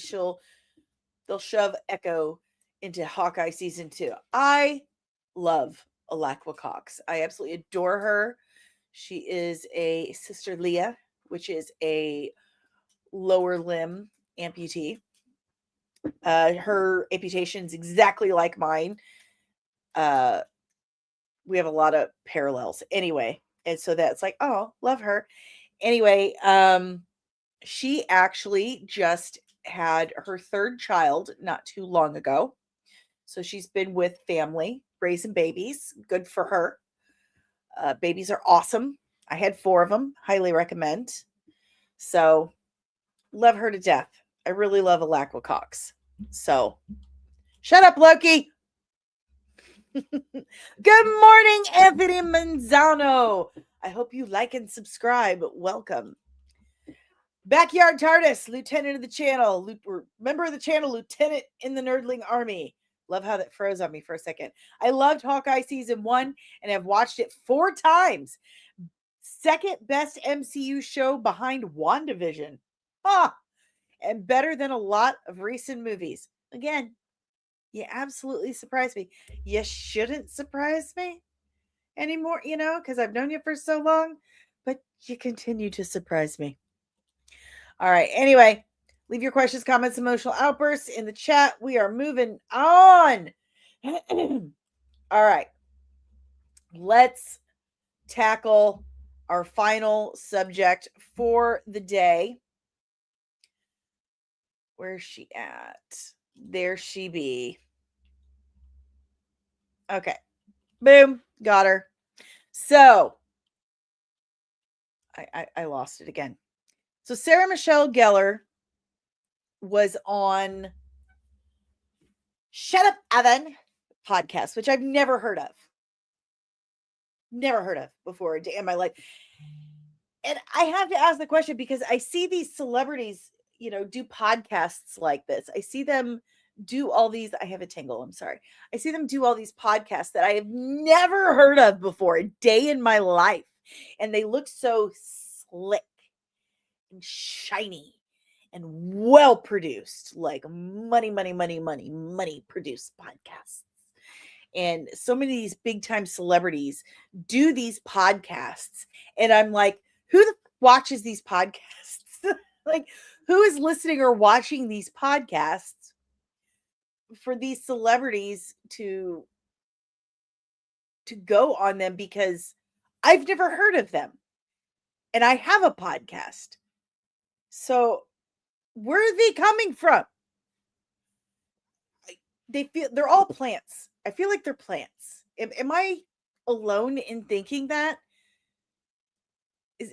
they'll shove Echo into Hawkeye season 2. I love Alaqua Cox. I absolutely adore her. She is a Sister Leah, which is a lower limb amputee. Her amputation is exactly like mine. We have a lot of parallels anyway. And so that's like, oh, love her. Anyway, she actually just had her third child not too long ago. So she's been with family, raising babies. Good for her. Babies are awesome. I had 4 of them. Highly recommend. So love her to death. I really love Alaqua Cox. So shut up, Loki. Good morning, Anthony Manzano. I hope you like and subscribe. Welcome. Backyard TARDIS, lieutenant of the channel, member of the channel, lieutenant in the Nerdling Army. Love how that froze on me for a second. I loved Hawkeye season 1 and have watched it 4 times. Second best MCU show behind WandaVision. And better than a lot of recent movies. Again, you absolutely surprised me. You shouldn't surprise me anymore, because I've known you for so long, but you continue to surprise me. All right. Anyway, leave your questions, comments, emotional outbursts in the chat. We are moving on. All right. Let's tackle our final subject for the day. Where's she at? There she be. Okay. Boom. Got her. So, I lost it again. So Sarah Michelle Gellar was on Shut Up Evan podcast, which I've never heard of. Never heard of before in my life. And I have to ask the question because I see these celebrities, do podcasts like this. I see them do all these. I have a tingle. I'm sorry. I see them do all these podcasts that I have never heard of before a day in my life. And they look so slick and shiny and well produced, like money produced podcasts. And so many of these big time celebrities do these podcasts. And I'm like, who watches these podcasts? Like, who is listening or watching these podcasts for these celebrities to go on them? Because I've never heard of them. And I have a podcast. So where are they coming from? They're all plants. I feel like they're plants. Am I alone in thinking that?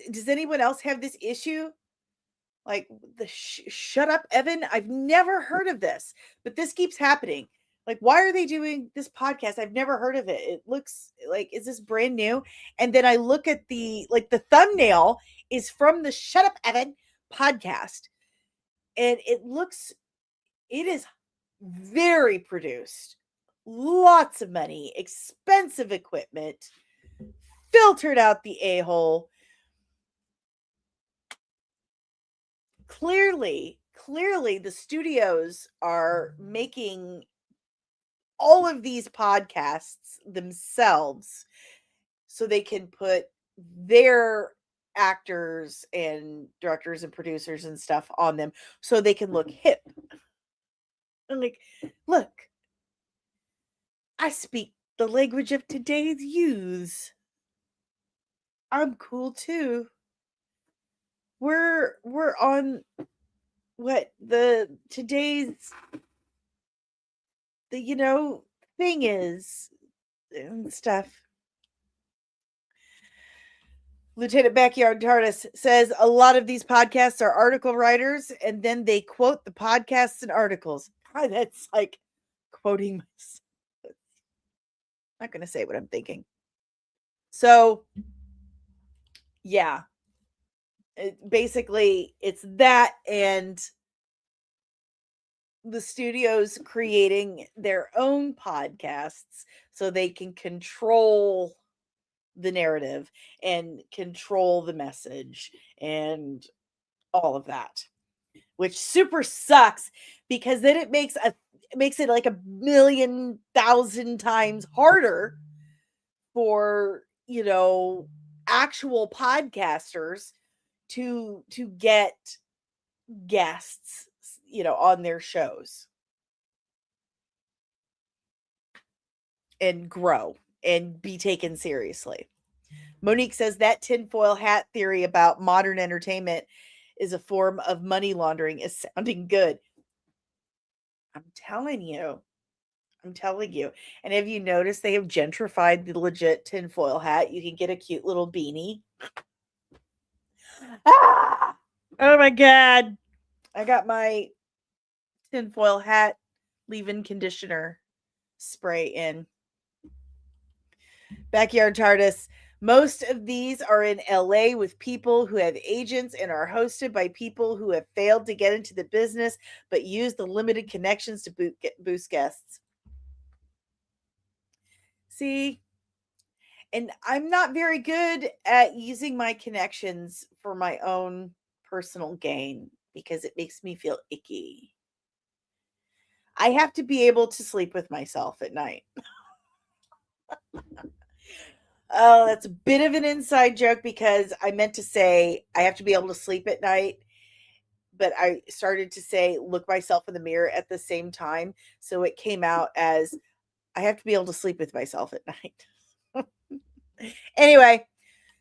Does anyone else have this issue? Like the Shut Up Evan? I've never heard of this, but this keeps happening. Like, why are they doing this podcast? I've never heard of it. It looks like, is this brand new? And then I look at the thumbnail is from the Shut Up Evan podcast. And it is very produced. Lots of money, expensive equipment, filtered out the a-hole. Clearly, the studios are making all of these podcasts themselves so they can put their actors and directors and producers and stuff on them so they can look hip. I'm like, look, I speak the language of today's youths. I'm cool too. We're on what today's thing is and stuff. Lieutenant Backyard TARDIS says a lot of these podcasts are article writers and then they quote the podcasts and articles. That's like quoting myself. I'm not going to say what I'm thinking. So, yeah. Basically, it's that and the studios creating their own podcasts so they can control the narrative and control the message and all of that, which super sucks because then it makes it like 1,000,000 times harder for actual podcasters to get guests on their shows and grow and be taken seriously. Monique says that tinfoil hat theory about modern entertainment is a form of money laundering is sounding good. I'm telling you. And have you noticed they have gentrified the legit tinfoil hat? You can get a cute little beanie. Ah! Oh my God. I got my tinfoil hat leave-in conditioner spray in. Backyard TARDIS. Most of these are in LA with people who have agents and are hosted by people who have failed to get into the business but use the limited connections to boost guests. See? And I'm not very good at using my connections for my own personal gain because it makes me feel icky. I have to be able to sleep with myself at night. Oh, that's a bit of an inside joke because I meant to say I have to be able to sleep at night, but I started to say look myself in the mirror at the same time. So it came out as I have to be able to sleep with myself at night. Anyway,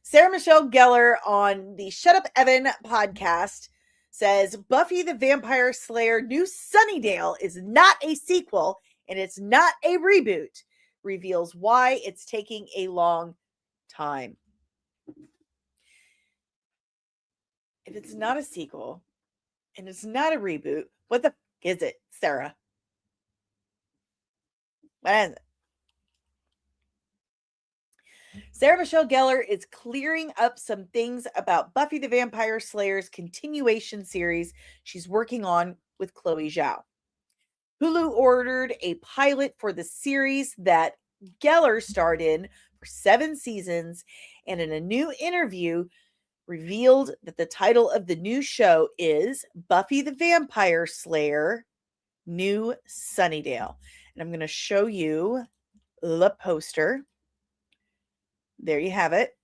Sarah Michelle Gellar on the Shut Up Evan podcast says Buffy the Vampire Slayer New Sunnydale is not a sequel and it's not a reboot. Reveals why it's taking a long time. If it's not a sequel and it's not a reboot, What the f is it, Sarah? What is it? Sarah Michelle Gellar is clearing up some things about Buffy the Vampire Slayer's continuation series she's working on with Chloe Zhao. Hulu ordered a pilot for the series that Gellar starred in for 7 seasons, and in a new interview revealed that the title of the new show is Buffy the Vampire Slayer New Sunnydale. And I'm going to show you the poster. There you have it.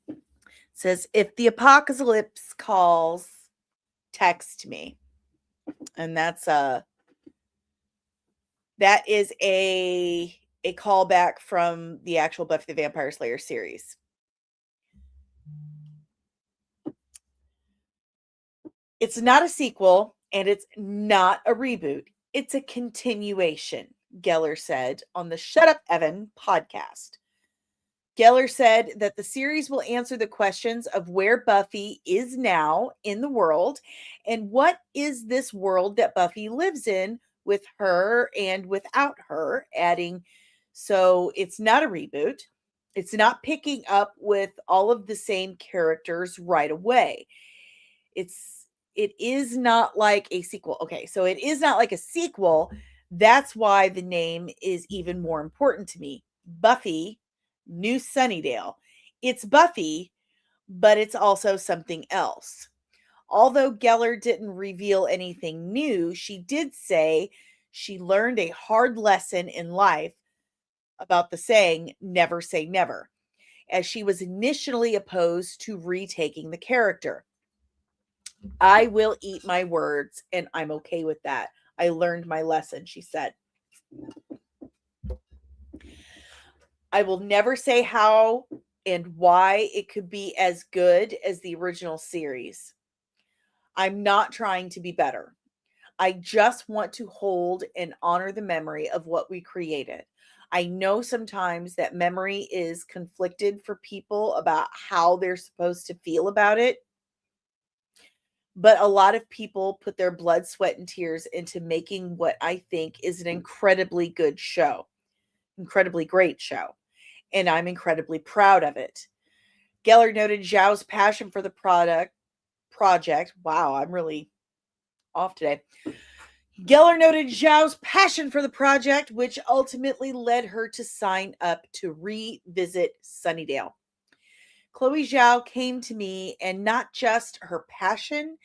It says, if the apocalypse calls, text me. And that is a callback from the actual Buffy the Vampire Slayer series. It's not a sequel and it's not a reboot. It's a continuation, Gellar said on the Shut Up Evan podcast. Gellar said that the series will answer the questions of where Buffy is now in the world and what is this world that Buffy lives in with her and without her, adding, so it's not a reboot. It's not picking up with all of the same characters right away. It is not like a sequel. Okay, so it is not like a sequel. That's why the name is even more important to me. Buffy New Sunnydale. It's Buffy, but it's also something else. Although Gellar didn't reveal anything new, she did say she learned a hard lesson in life about the saying, never say never, as she was initially opposed to retaking the character. I will eat my words, and I'm okay with that. I learned my lesson, she said. I will never say how and why it could be as good as the original series. I'm not trying to be better. I just want to hold and honor the memory of what we created. I know sometimes that memory is conflicted for people about how they're supposed to feel about it. But a lot of people put their blood, sweat, and tears into making what I think is an incredibly good show. Incredibly great show. And I'm incredibly proud of it. Gellar noted Zhao's passion for the project. Wow, I'm really off today. Gellar noted Zhao's passion for the project, which ultimately led her to sign up to revisit Sunnydale. Chloe Zhao came to me, and not just her passion,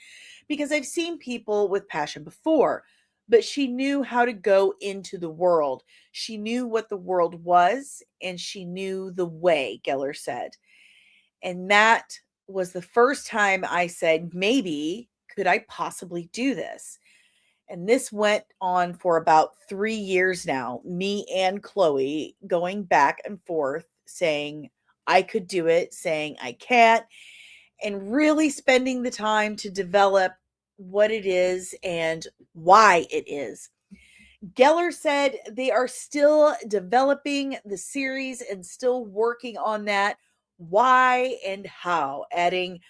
because I've seen people with passion before, but she knew how to go into the world. She knew what the world was, and she knew the way, Gellar said. And that was the first time I said, maybe could I possibly do this? And this went on for about 3 years now, me and Chloe going back and forth saying I could do it, saying I can't, and really spending the time to develop what it is and why it is. Gellar said they are still developing the series and still working on that why and how, adding,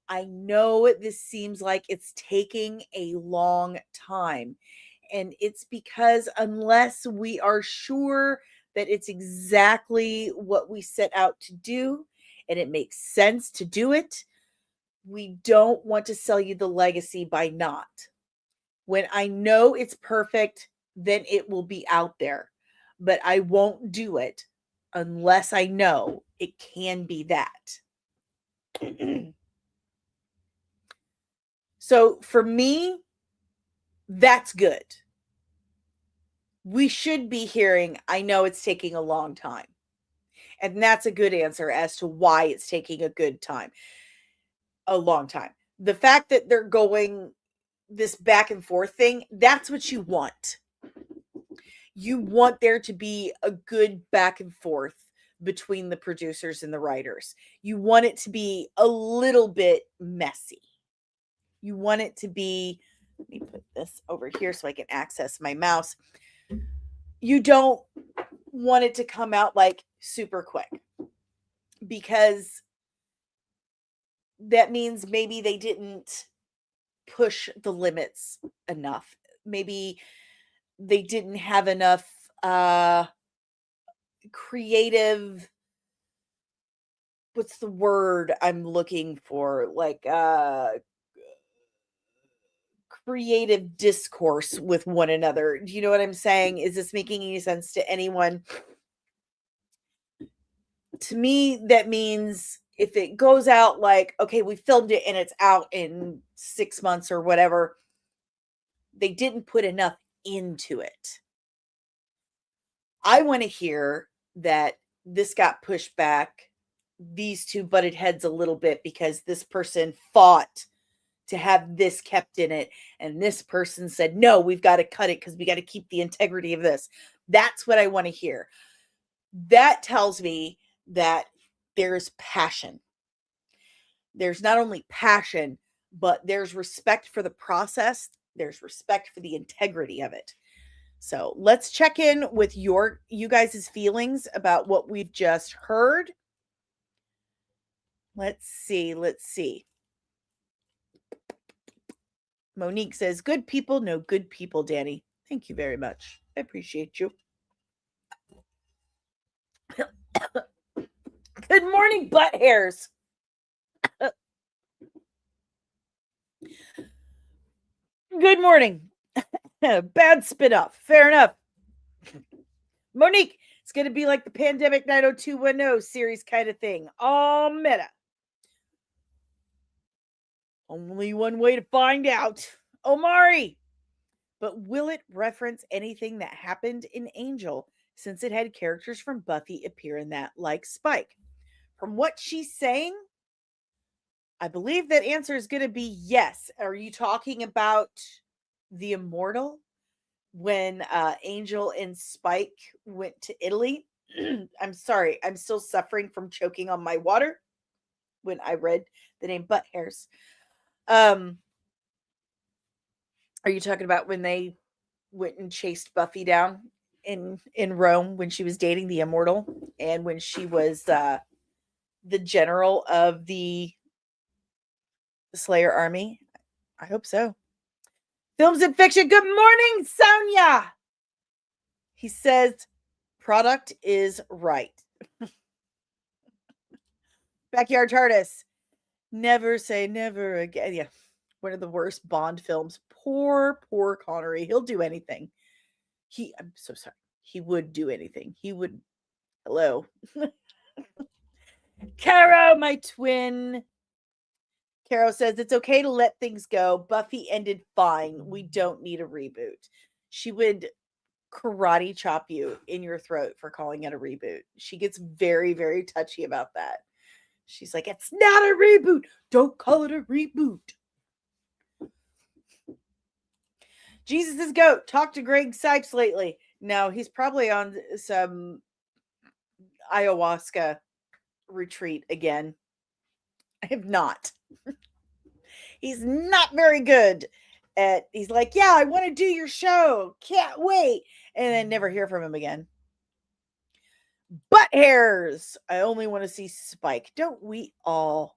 I know this seems like it's taking a long time, and it's because unless we are sure that it's exactly what we set out to do and it makes sense to do it, we don't want to sell you the legacy by not. When I know it's perfect, then it will be out there, but I won't do it unless I know it can be that. So for me, that's good. We should be hearing, I know it's taking a long time. And that's a good answer as to why it's taking a long time. The fact that they're going this back and forth thing, that's what you want. You want there to be a good back and forth between the producers and the writers. You want it to be a little bit messy. You want it to be, let me put this over here so I can access my mouse. You don't want it to come out like super quick, because that means maybe they didn't push the limits enough. Maybe they didn't have enough creative, what's the word I'm looking for? Like creative discourse with one another. Do you know what I'm saying? Is this making any sense to anyone? To me, that means if it goes out like, okay, we filmed it and it's out in 6 months or whatever, they didn't put enough into it. I want to hear that this got pushed back. These two butted heads a little bit because this person fought to have this kept in it. And this person said, no, we've got to cut it because we got to keep the integrity of this. That's what I want to hear. That tells me that there's passion. There's not only passion, but there's respect for the process. There's respect for the integrity of it. So let's check in with you guys' feelings about what we've just heard. Let's see. Monique says, good people know good people, Dani. Thank you very much. I appreciate you. Good morning, butt hairs. Good morning. Bad spit off. Fair enough. Monique, it's going to be like the Pandemic 90210 series kind of thing. All meta. Only one way to find out. Omari. But will it reference anything that happened in Angel since it had characters from Buffy appear in that, like Spike? From what she's saying, I believe that answer is going to be yes. Are you talking about the Immortal when Angel and Spike went to Italy? I'm sorry. I'm still suffering from choking on my water when I read the name Butt Hairs. Are you talking about when they went and chased Buffy down in Rome when she was dating the Immortal and when she was the general of the Slayer army? I hope so. Films and fiction. Good morning, Sonia. He says, product is right. Backyard TARDIS. Never say never again. Yeah. One of the worst Bond films. Poor Connery. He'll do anything. I'm so sorry. He would do anything. He would. Hello. Caro, my twin. Caro says, it's okay to let things go. Buffy ended fine. We don't need a reboot. She would karate chop you in your throat for calling it a reboot. She gets very, very touchy about that. She's like, it's not a reboot. Don't call it a reboot. Jesus' goat. Talked to Greg Sipes lately. No, he's probably on some ayahuasca retreat again. I have not. He's not very good at, he's like, yeah, I want to do your show. Can't wait. And then never hear from him again. Butt hairs. I only want to see Spike. Don't we all?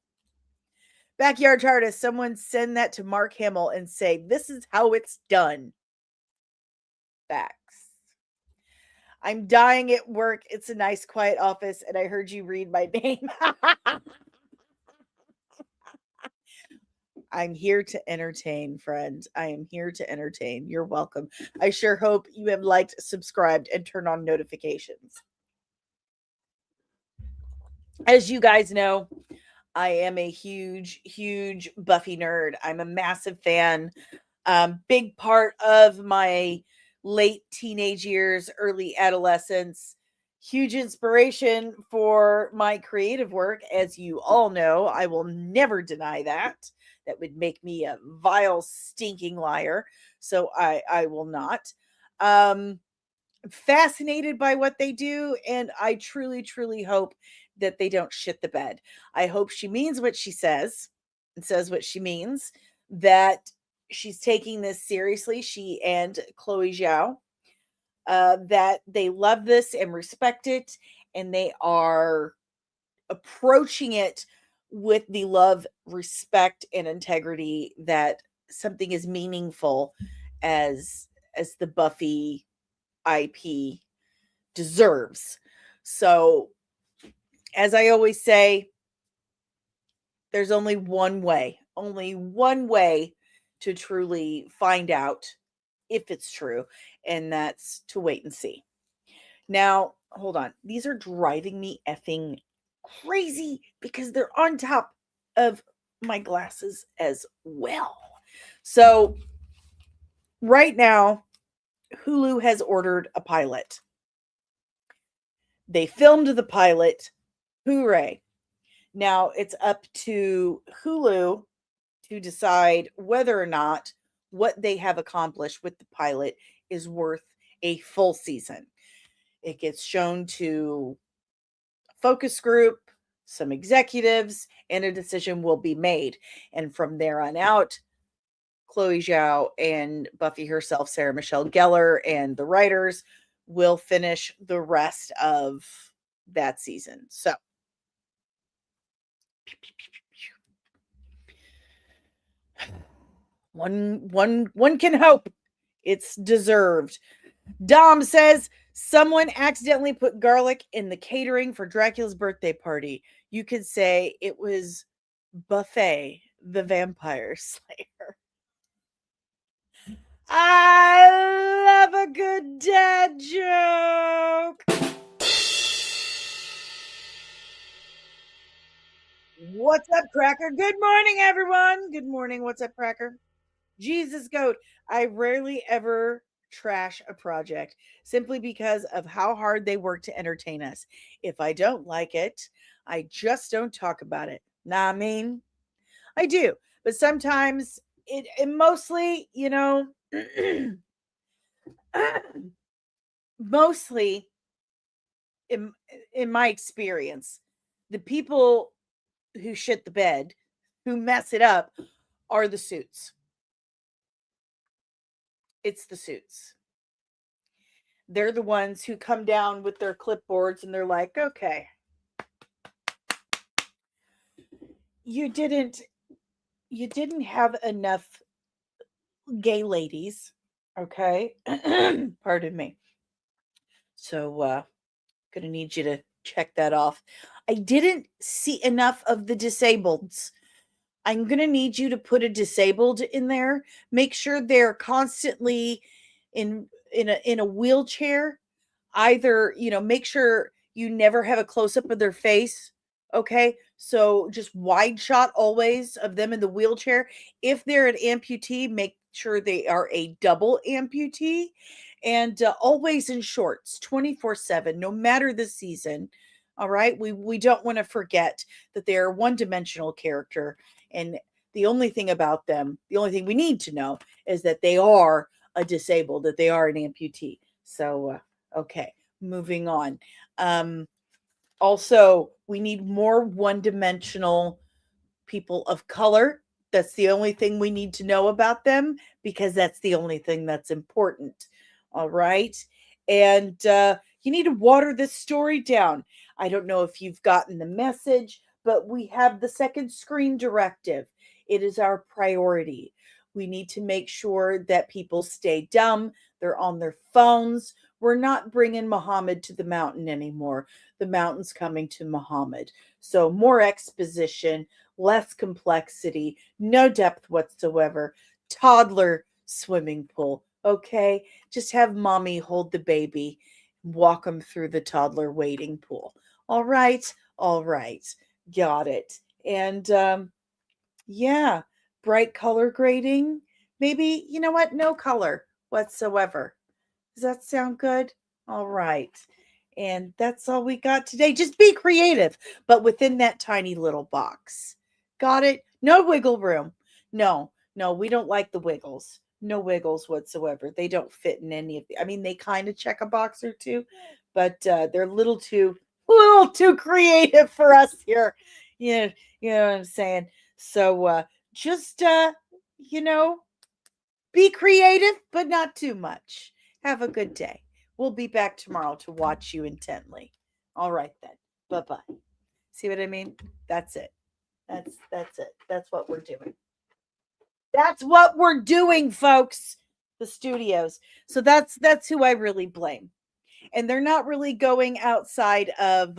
Backyard TARDIS. Someone send that to Mark Hamill and say, this is how it's done. Facts. I'm dying at work. It's a nice, quiet office, and I heard you read my name. I'm here to entertain, friends. I am here to entertain. You're welcome. I sure hope you have liked, subscribed, and turned on notifications. As you guys know, I am a huge, huge Buffy nerd. I'm a massive fan. Big part of my late teenage years, early adolescence. Huge inspiration for my creative work. As you all know, I will never deny that. That would make me a vile, stinking liar. So I will not. Fascinated by what they do. And I truly, truly hope that they don't shit the bed. I hope she means what she says and says what she means, that she's taking this seriously, she and Chloe Zhao, that they love this and respect it, and they are approaching it with the love, respect, and integrity that something as meaningful as the Buffy IP deserves. So, as I always say, there's only one way to truly find out if it's true, and that's to wait and see. Now, hold on. These are driving me effing crazy because they're on top of my glasses as well. So, right now, Hulu has ordered a pilot. They filmed the pilot. Hooray. Now it's up to Hulu to decide whether or not what they have accomplished with the pilot is worth a full season. It gets shown to a focus group, some executives, and a decision will be made. And from there on out, Chloe Zhao and Buffy herself, Sarah Michelle Gellar, and the writers will finish the rest of that season. So, one can hope it's deserved. Dom says someone accidentally put garlic in the catering for Dracula's birthday party. You could say it was Buffy the Vampire Slayer. I love a good dad joke. What's up, Cracker? Good morning, everyone. Good morning. What's up, Cracker? Jesus Goat. I rarely ever trash a project simply because of how hard they work to entertain us. If I don't like it, I just don't talk about it. Nah, I mean, I do, but sometimes it mostly, mostly in my experience, the people who shit the bed, who mess it up, are the suits. It's the suits. They're the ones who come down with their clipboards and they're like, okay, you didn't have enough gay ladies, okay? Pardon me. So gonna need you to check that off. I didn't see enough of the disableds. I'm gonna need you to put a disabled in there. Make sure they're constantly in a wheelchair. Either, make sure you never have a close up of their face. Okay? So just wide shot always of them in the wheelchair. If they're an amputee, make sure they are a double amputee, and always in shorts 24/7, no matter the season. All right? We don't want to forget that they're one-dimensional character, and the only thing about them, the only thing we need to know is that they are a disabled, that they are an amputee. So okay, moving on. Also, we need more one-dimensional people of color. That's the only thing we need to know about them because that's the only thing that's important. All right. And you need to water this story down. I don't know if you've gotten the message, but we have the second screen directive. It is our priority. We need to make sure that people stay dumb. They're on their phones. We're not bringing Muhammad to the mountain anymore. The mountain's coming to Muhammad. So more exposition, less complexity, no depth whatsoever. Toddler swimming pool. Okay? Just have mommy hold the baby, walk them through the toddler wading pool. All right? All right. Got it. And yeah, bright color grading. Maybe, you know what? No color whatsoever. Does that sound good? All right. And that's all we got today. Just be creative, but within that tiny little box. Got it? No wiggle room. No, we don't like the wiggles. No wiggles whatsoever. They don't fit in any of the. I mean, they kind of check a box or two, but they're a little too creative for us here. You know what I'm saying? So just be creative, but not too much. Have a good day. We'll be back tomorrow to watch you intently. All right then. Bye-bye. See what I mean? That's it. That's it. That's what we're doing. That's what we're doing, folks. The studios. So that's who I really blame. And they're not really going outside of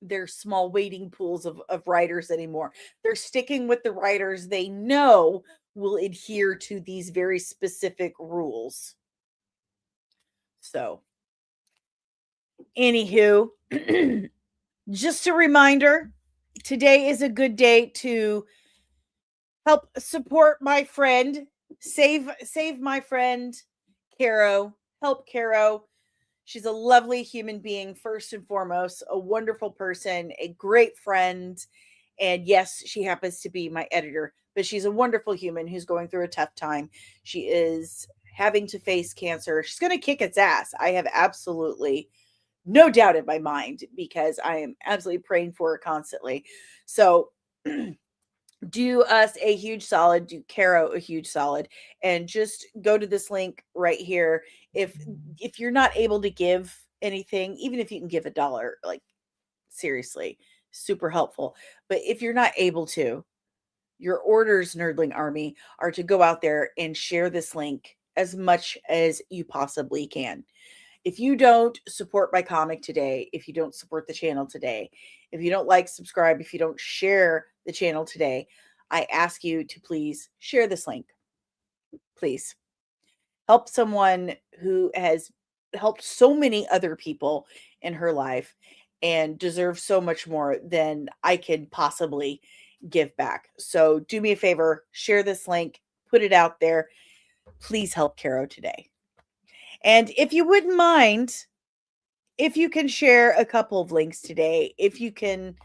their small waiting pools of writers anymore. They're sticking with the writers they know will adhere to these very specific rules. So, anywho, just a reminder, today is a good day to help support my friend, save my friend Caro, help Caro. She's a lovely human being, first and foremost, a wonderful person, a great friend. And yes, she happens to be my editor, but she's a wonderful human who's going through a tough time. She is having to face cancer. She's going to kick its ass. I have absolutely no doubt in my mind because I am absolutely praying for her constantly. So do us a huge solid, do Caro a huge solid, and just go to this link right here. If you're not able to give anything, even if you can give $1, like seriously, super helpful. But if you're not able to, your orders, Nerdling Army, are to go out there and share this link as much as you possibly can. If you don't support my comic today, if you don't support the channel today, if you don't like, subscribe, if you don't share the channel today, I ask you to please share this link. Please help someone who has helped so many other people in her life and deserves so much more than I can possibly give back. So do me a favor, share this link, put it out there. Please help Caro today. And if you wouldn't mind, if you can share a couple of links today, if you can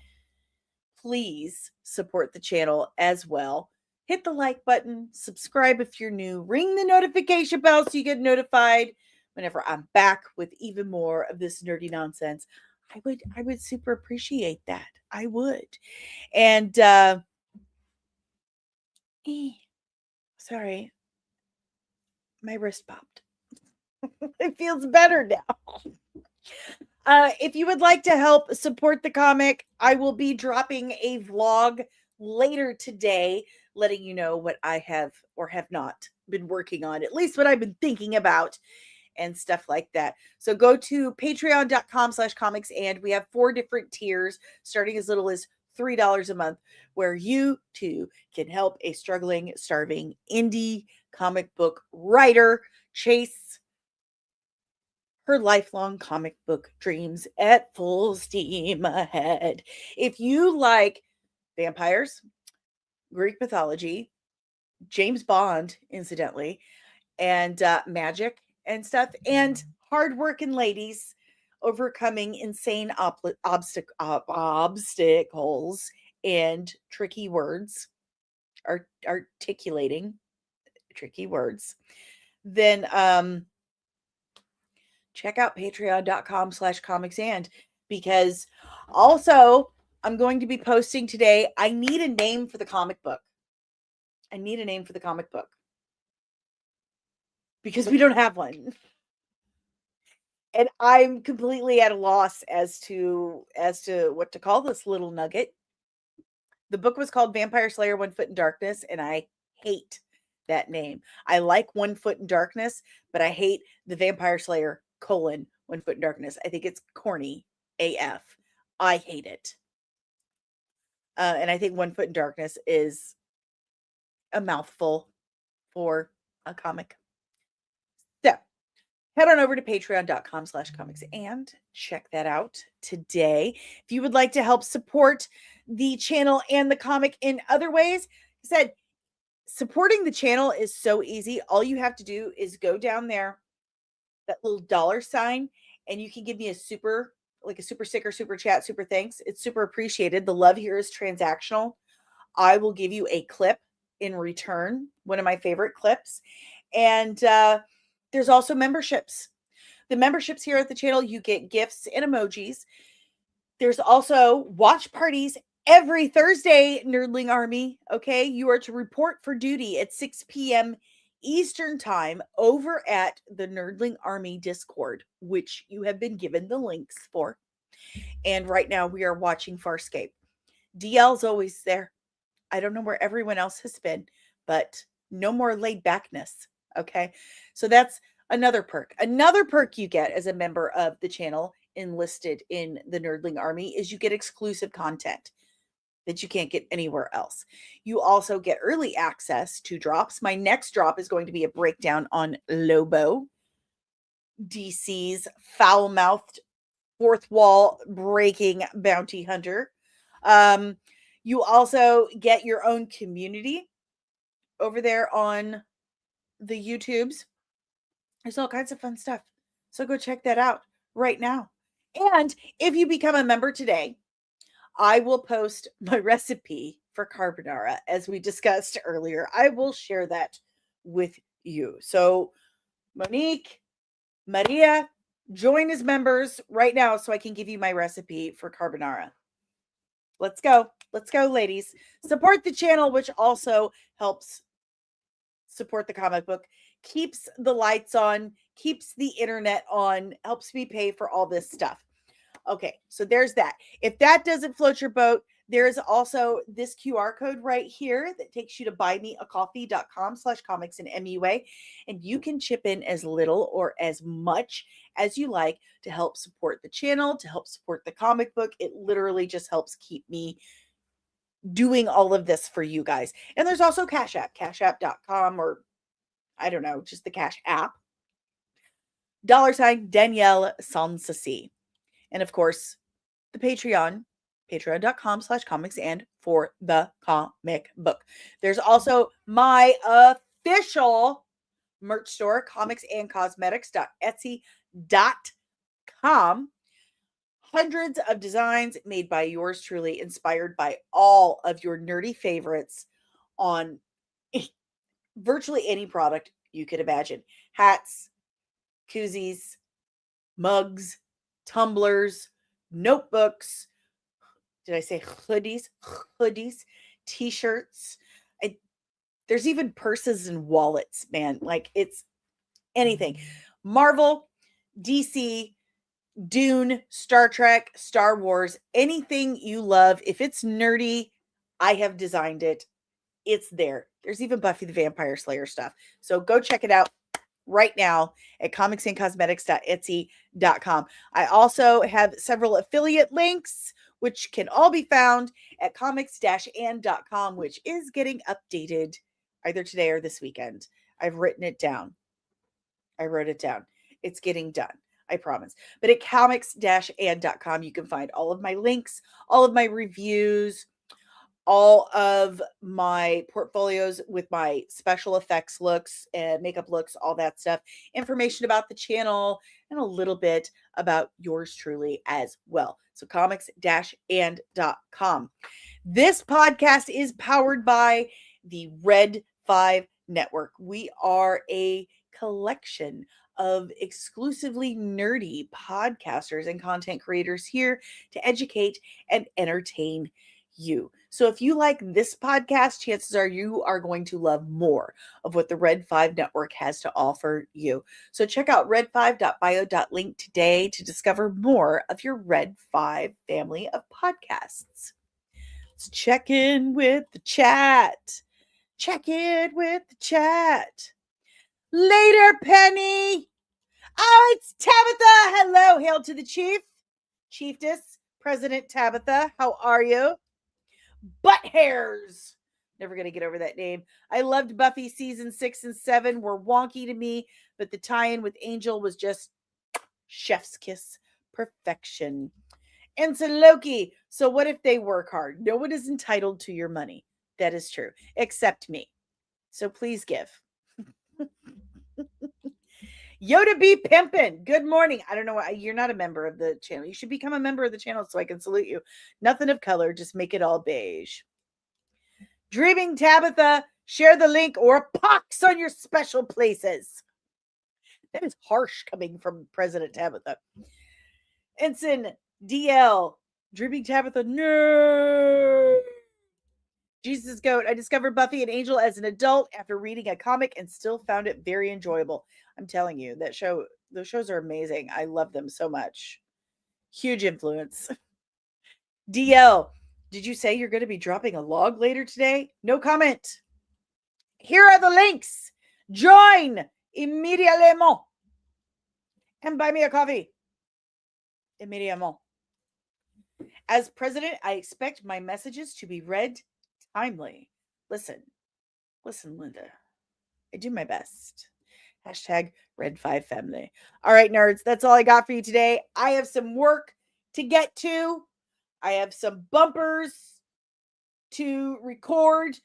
please support the channel as well. Hit the like button, subscribe if you're new, ring the notification bell so you get notified whenever I'm back with even more of this nerdy nonsense. I would super appreciate that. I would. And sorry, my wrist popped. It feels better now. If you would like to help support the comic, I will be dropping a vlog later today, letting you know what I have or have not been working on, at least what I've been thinking about and stuff like that. So go to patreon.com/comics, and we have 4 different tiers starting as little as $3 a month, where you too can help a struggling, starving indie comic book writer chase her lifelong comic book dreams at full steam ahead. If you like vampires, Greek mythology, James Bond, incidentally, and magic and stuff, and hardworking ladies overcoming insane obstacles and tricky words, articulating tricky words, then check out patreon.com/comicsand, because also I'm going to be posting today. I need a name for the comic book. I need a name for the comic book because we don't have one. And I'm completely at a loss as to what to call this little nugget. The book was called Vampire Slayer: One Foot in Darkness, and I hate that name. I like One Foot in Darkness, but I hate the Vampire Slayer : One Foot in Darkness. I think it's corny AF. I hate it. And I think One Foot in Darkness is a mouthful for a comic. So head on over to patreon.com/comics and check that out today. If you would like to help support the channel and the comic in other ways, I said, supporting the channel is so easy. All you have to do is go down there, that little $, and you can give me a super sticker, super chat, super thanks. It's super appreciated. The love here is transactional. I will give you a clip in return, one of my favorite clips. And there's also memberships. The memberships here at the channel, you get gifts and emojis. There's also watch parties every Thursday, Nerdling Army. Okay, you are to report for duty at 6 p.m. Eastern time over at the Nerdling Army Discord, which you have been given the links for. And right now we are watching Farscape. DL's always there. I don't know where everyone else has been, but no more laid backness. Okay. So that's another perk. Another perk you get as a member of the channel enlisted in the Nerdling Army is you get exclusive content that you can't get anywhere else. You also get early access to drops. My next drop is going to be a breakdown on Lobo, DC's foul-mouthed, fourth wall breaking bounty hunter. You also get your own community over there on the YouTubes. There's all kinds of fun stuff. So go check that out right now. And if you become a member today, I will post my recipe for carbonara as we discussed earlier. I will share that with you. So Monique, Maria, join as members right now so I can give you my recipe for carbonara. Let's go. Let's go, ladies. Support the channel, which also helps support the comic book, keeps the lights on, keeps the internet on, helps me pay for all this stuff. Okay, so there's that. If that doesn't float your boat, there's also this QR code right here that takes you to buymeacoffee.com/comicsandmua, and you can chip in as little or as much as you like to help support the channel, to help support the comic book. It literally just helps keep me doing all of this for you guys. And there's also Cash App, cashapp.com, or I don't know, just the Cash App. $ DanielleSoncasie. And of course, the Patreon, patreon.com/comics and for the comic book. There's also my official merch store, comicsandcosmetics.etsy.com. Hundreds of designs made by yours truly, inspired by all of your nerdy favorites on virtually any product you could imagine. Hats, koozies, mugs, tumblers, notebooks. Did I say hoodies? Hoodies, t-shirts. There's even purses and wallets, man. Like, it's anything. Marvel, DC, Dune, Star Trek, Star Wars, anything you love. If it's nerdy, I have designed it. It's there. There's even Buffy the Vampire Slayer stuff. So go check it out right now at comicsandcosmetics.etsy.com. I also have several affiliate links, which can all be found at comics-and.com, which is getting updated either today or this weekend. I've written it down. I wrote it down. It's getting done. I promise. But at comics-and.com, you can find all of my links, all of my reviews, all of my portfolios with my special effects looks and makeup looks, all that stuff, information about the channel, and a little bit about yours truly as well. So comics-and.com. This podcast is powered by the Red 5 Network. We are a collection of exclusively nerdy podcasters and content creators here to educate and entertain you. So if you like this podcast, chances are you are going to love more of what the Red 5 Network has to offer you. So check out red5.bio.link today to discover more of your Red 5 family of podcasts. So check in with the chat. Check in with the chat. Later, Penny. Oh, it's Tabitha. Hello. Hail to the chief. Chiefess, President Tabitha. How are you? Butt hairs. Never going to get over that name. I loved Buffy season 6 and 7 were wonky to me, but the tie-in with Angel was just chef's kiss perfection. And so Loki. So what if they work hard? No one is entitled to your money. That is true, except me. So please give. Yoda be pimpin'. Good morning. I don't know why you're not a member of the channel. You should become a member of the channel so I can salute you. Nothing of color. Just make it all beige. Dreaming Tabitha. Share the link or a pox on your special places. That is harsh coming from President Tabitha. Ensign DL. Dreaming Tabitha. No. Jesus Goat. I discovered Buffy and Angel as an adult after reading a comic and still found it very enjoyable. I'm telling you, those shows are amazing. I love them so much. Huge influence. DL. Did you say you're going to be dropping a log later today? No comment. Here are the links. Join immediately and buy me a coffee. Immediately. As president, I expect my messages to be read timely. Listen, Linda. I do my best. Hashtag Red 5 Family. All right, nerds, that's all I got for you today. I have some work to get to. I have some bumpers to record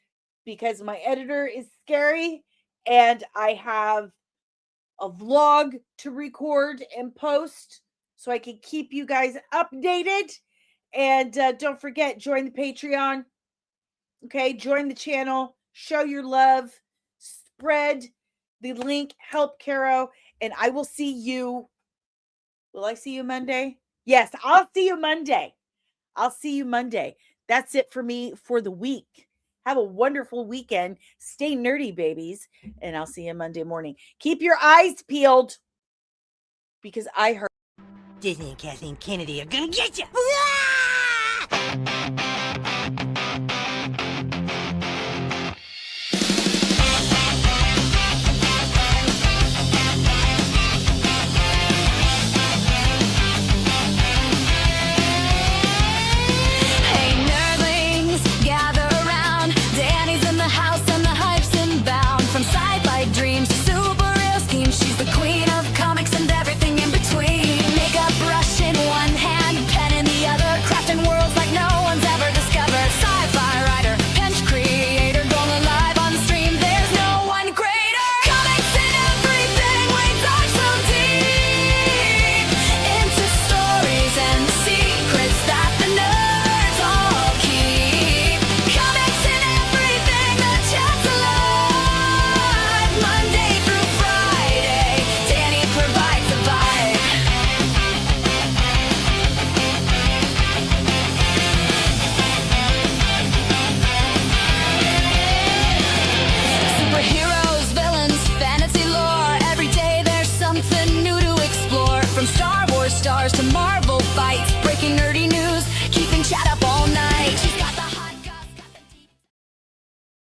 because my editor is scary. And I have a vlog to record and post so I can keep you guys updated. And don't forget, join the Patreon. Okay, join the channel. Show your love. Spread the link. Help Caro. And I will see you. Will I see you Monday? Yes, I'll see you Monday. I'll see you Monday. That's it for me for the week. Have a wonderful weekend. Stay nerdy, babies. And I'll see you Monday morning. Keep your eyes peeled because I heard Disney and Kathleen Kennedy are gonna get you.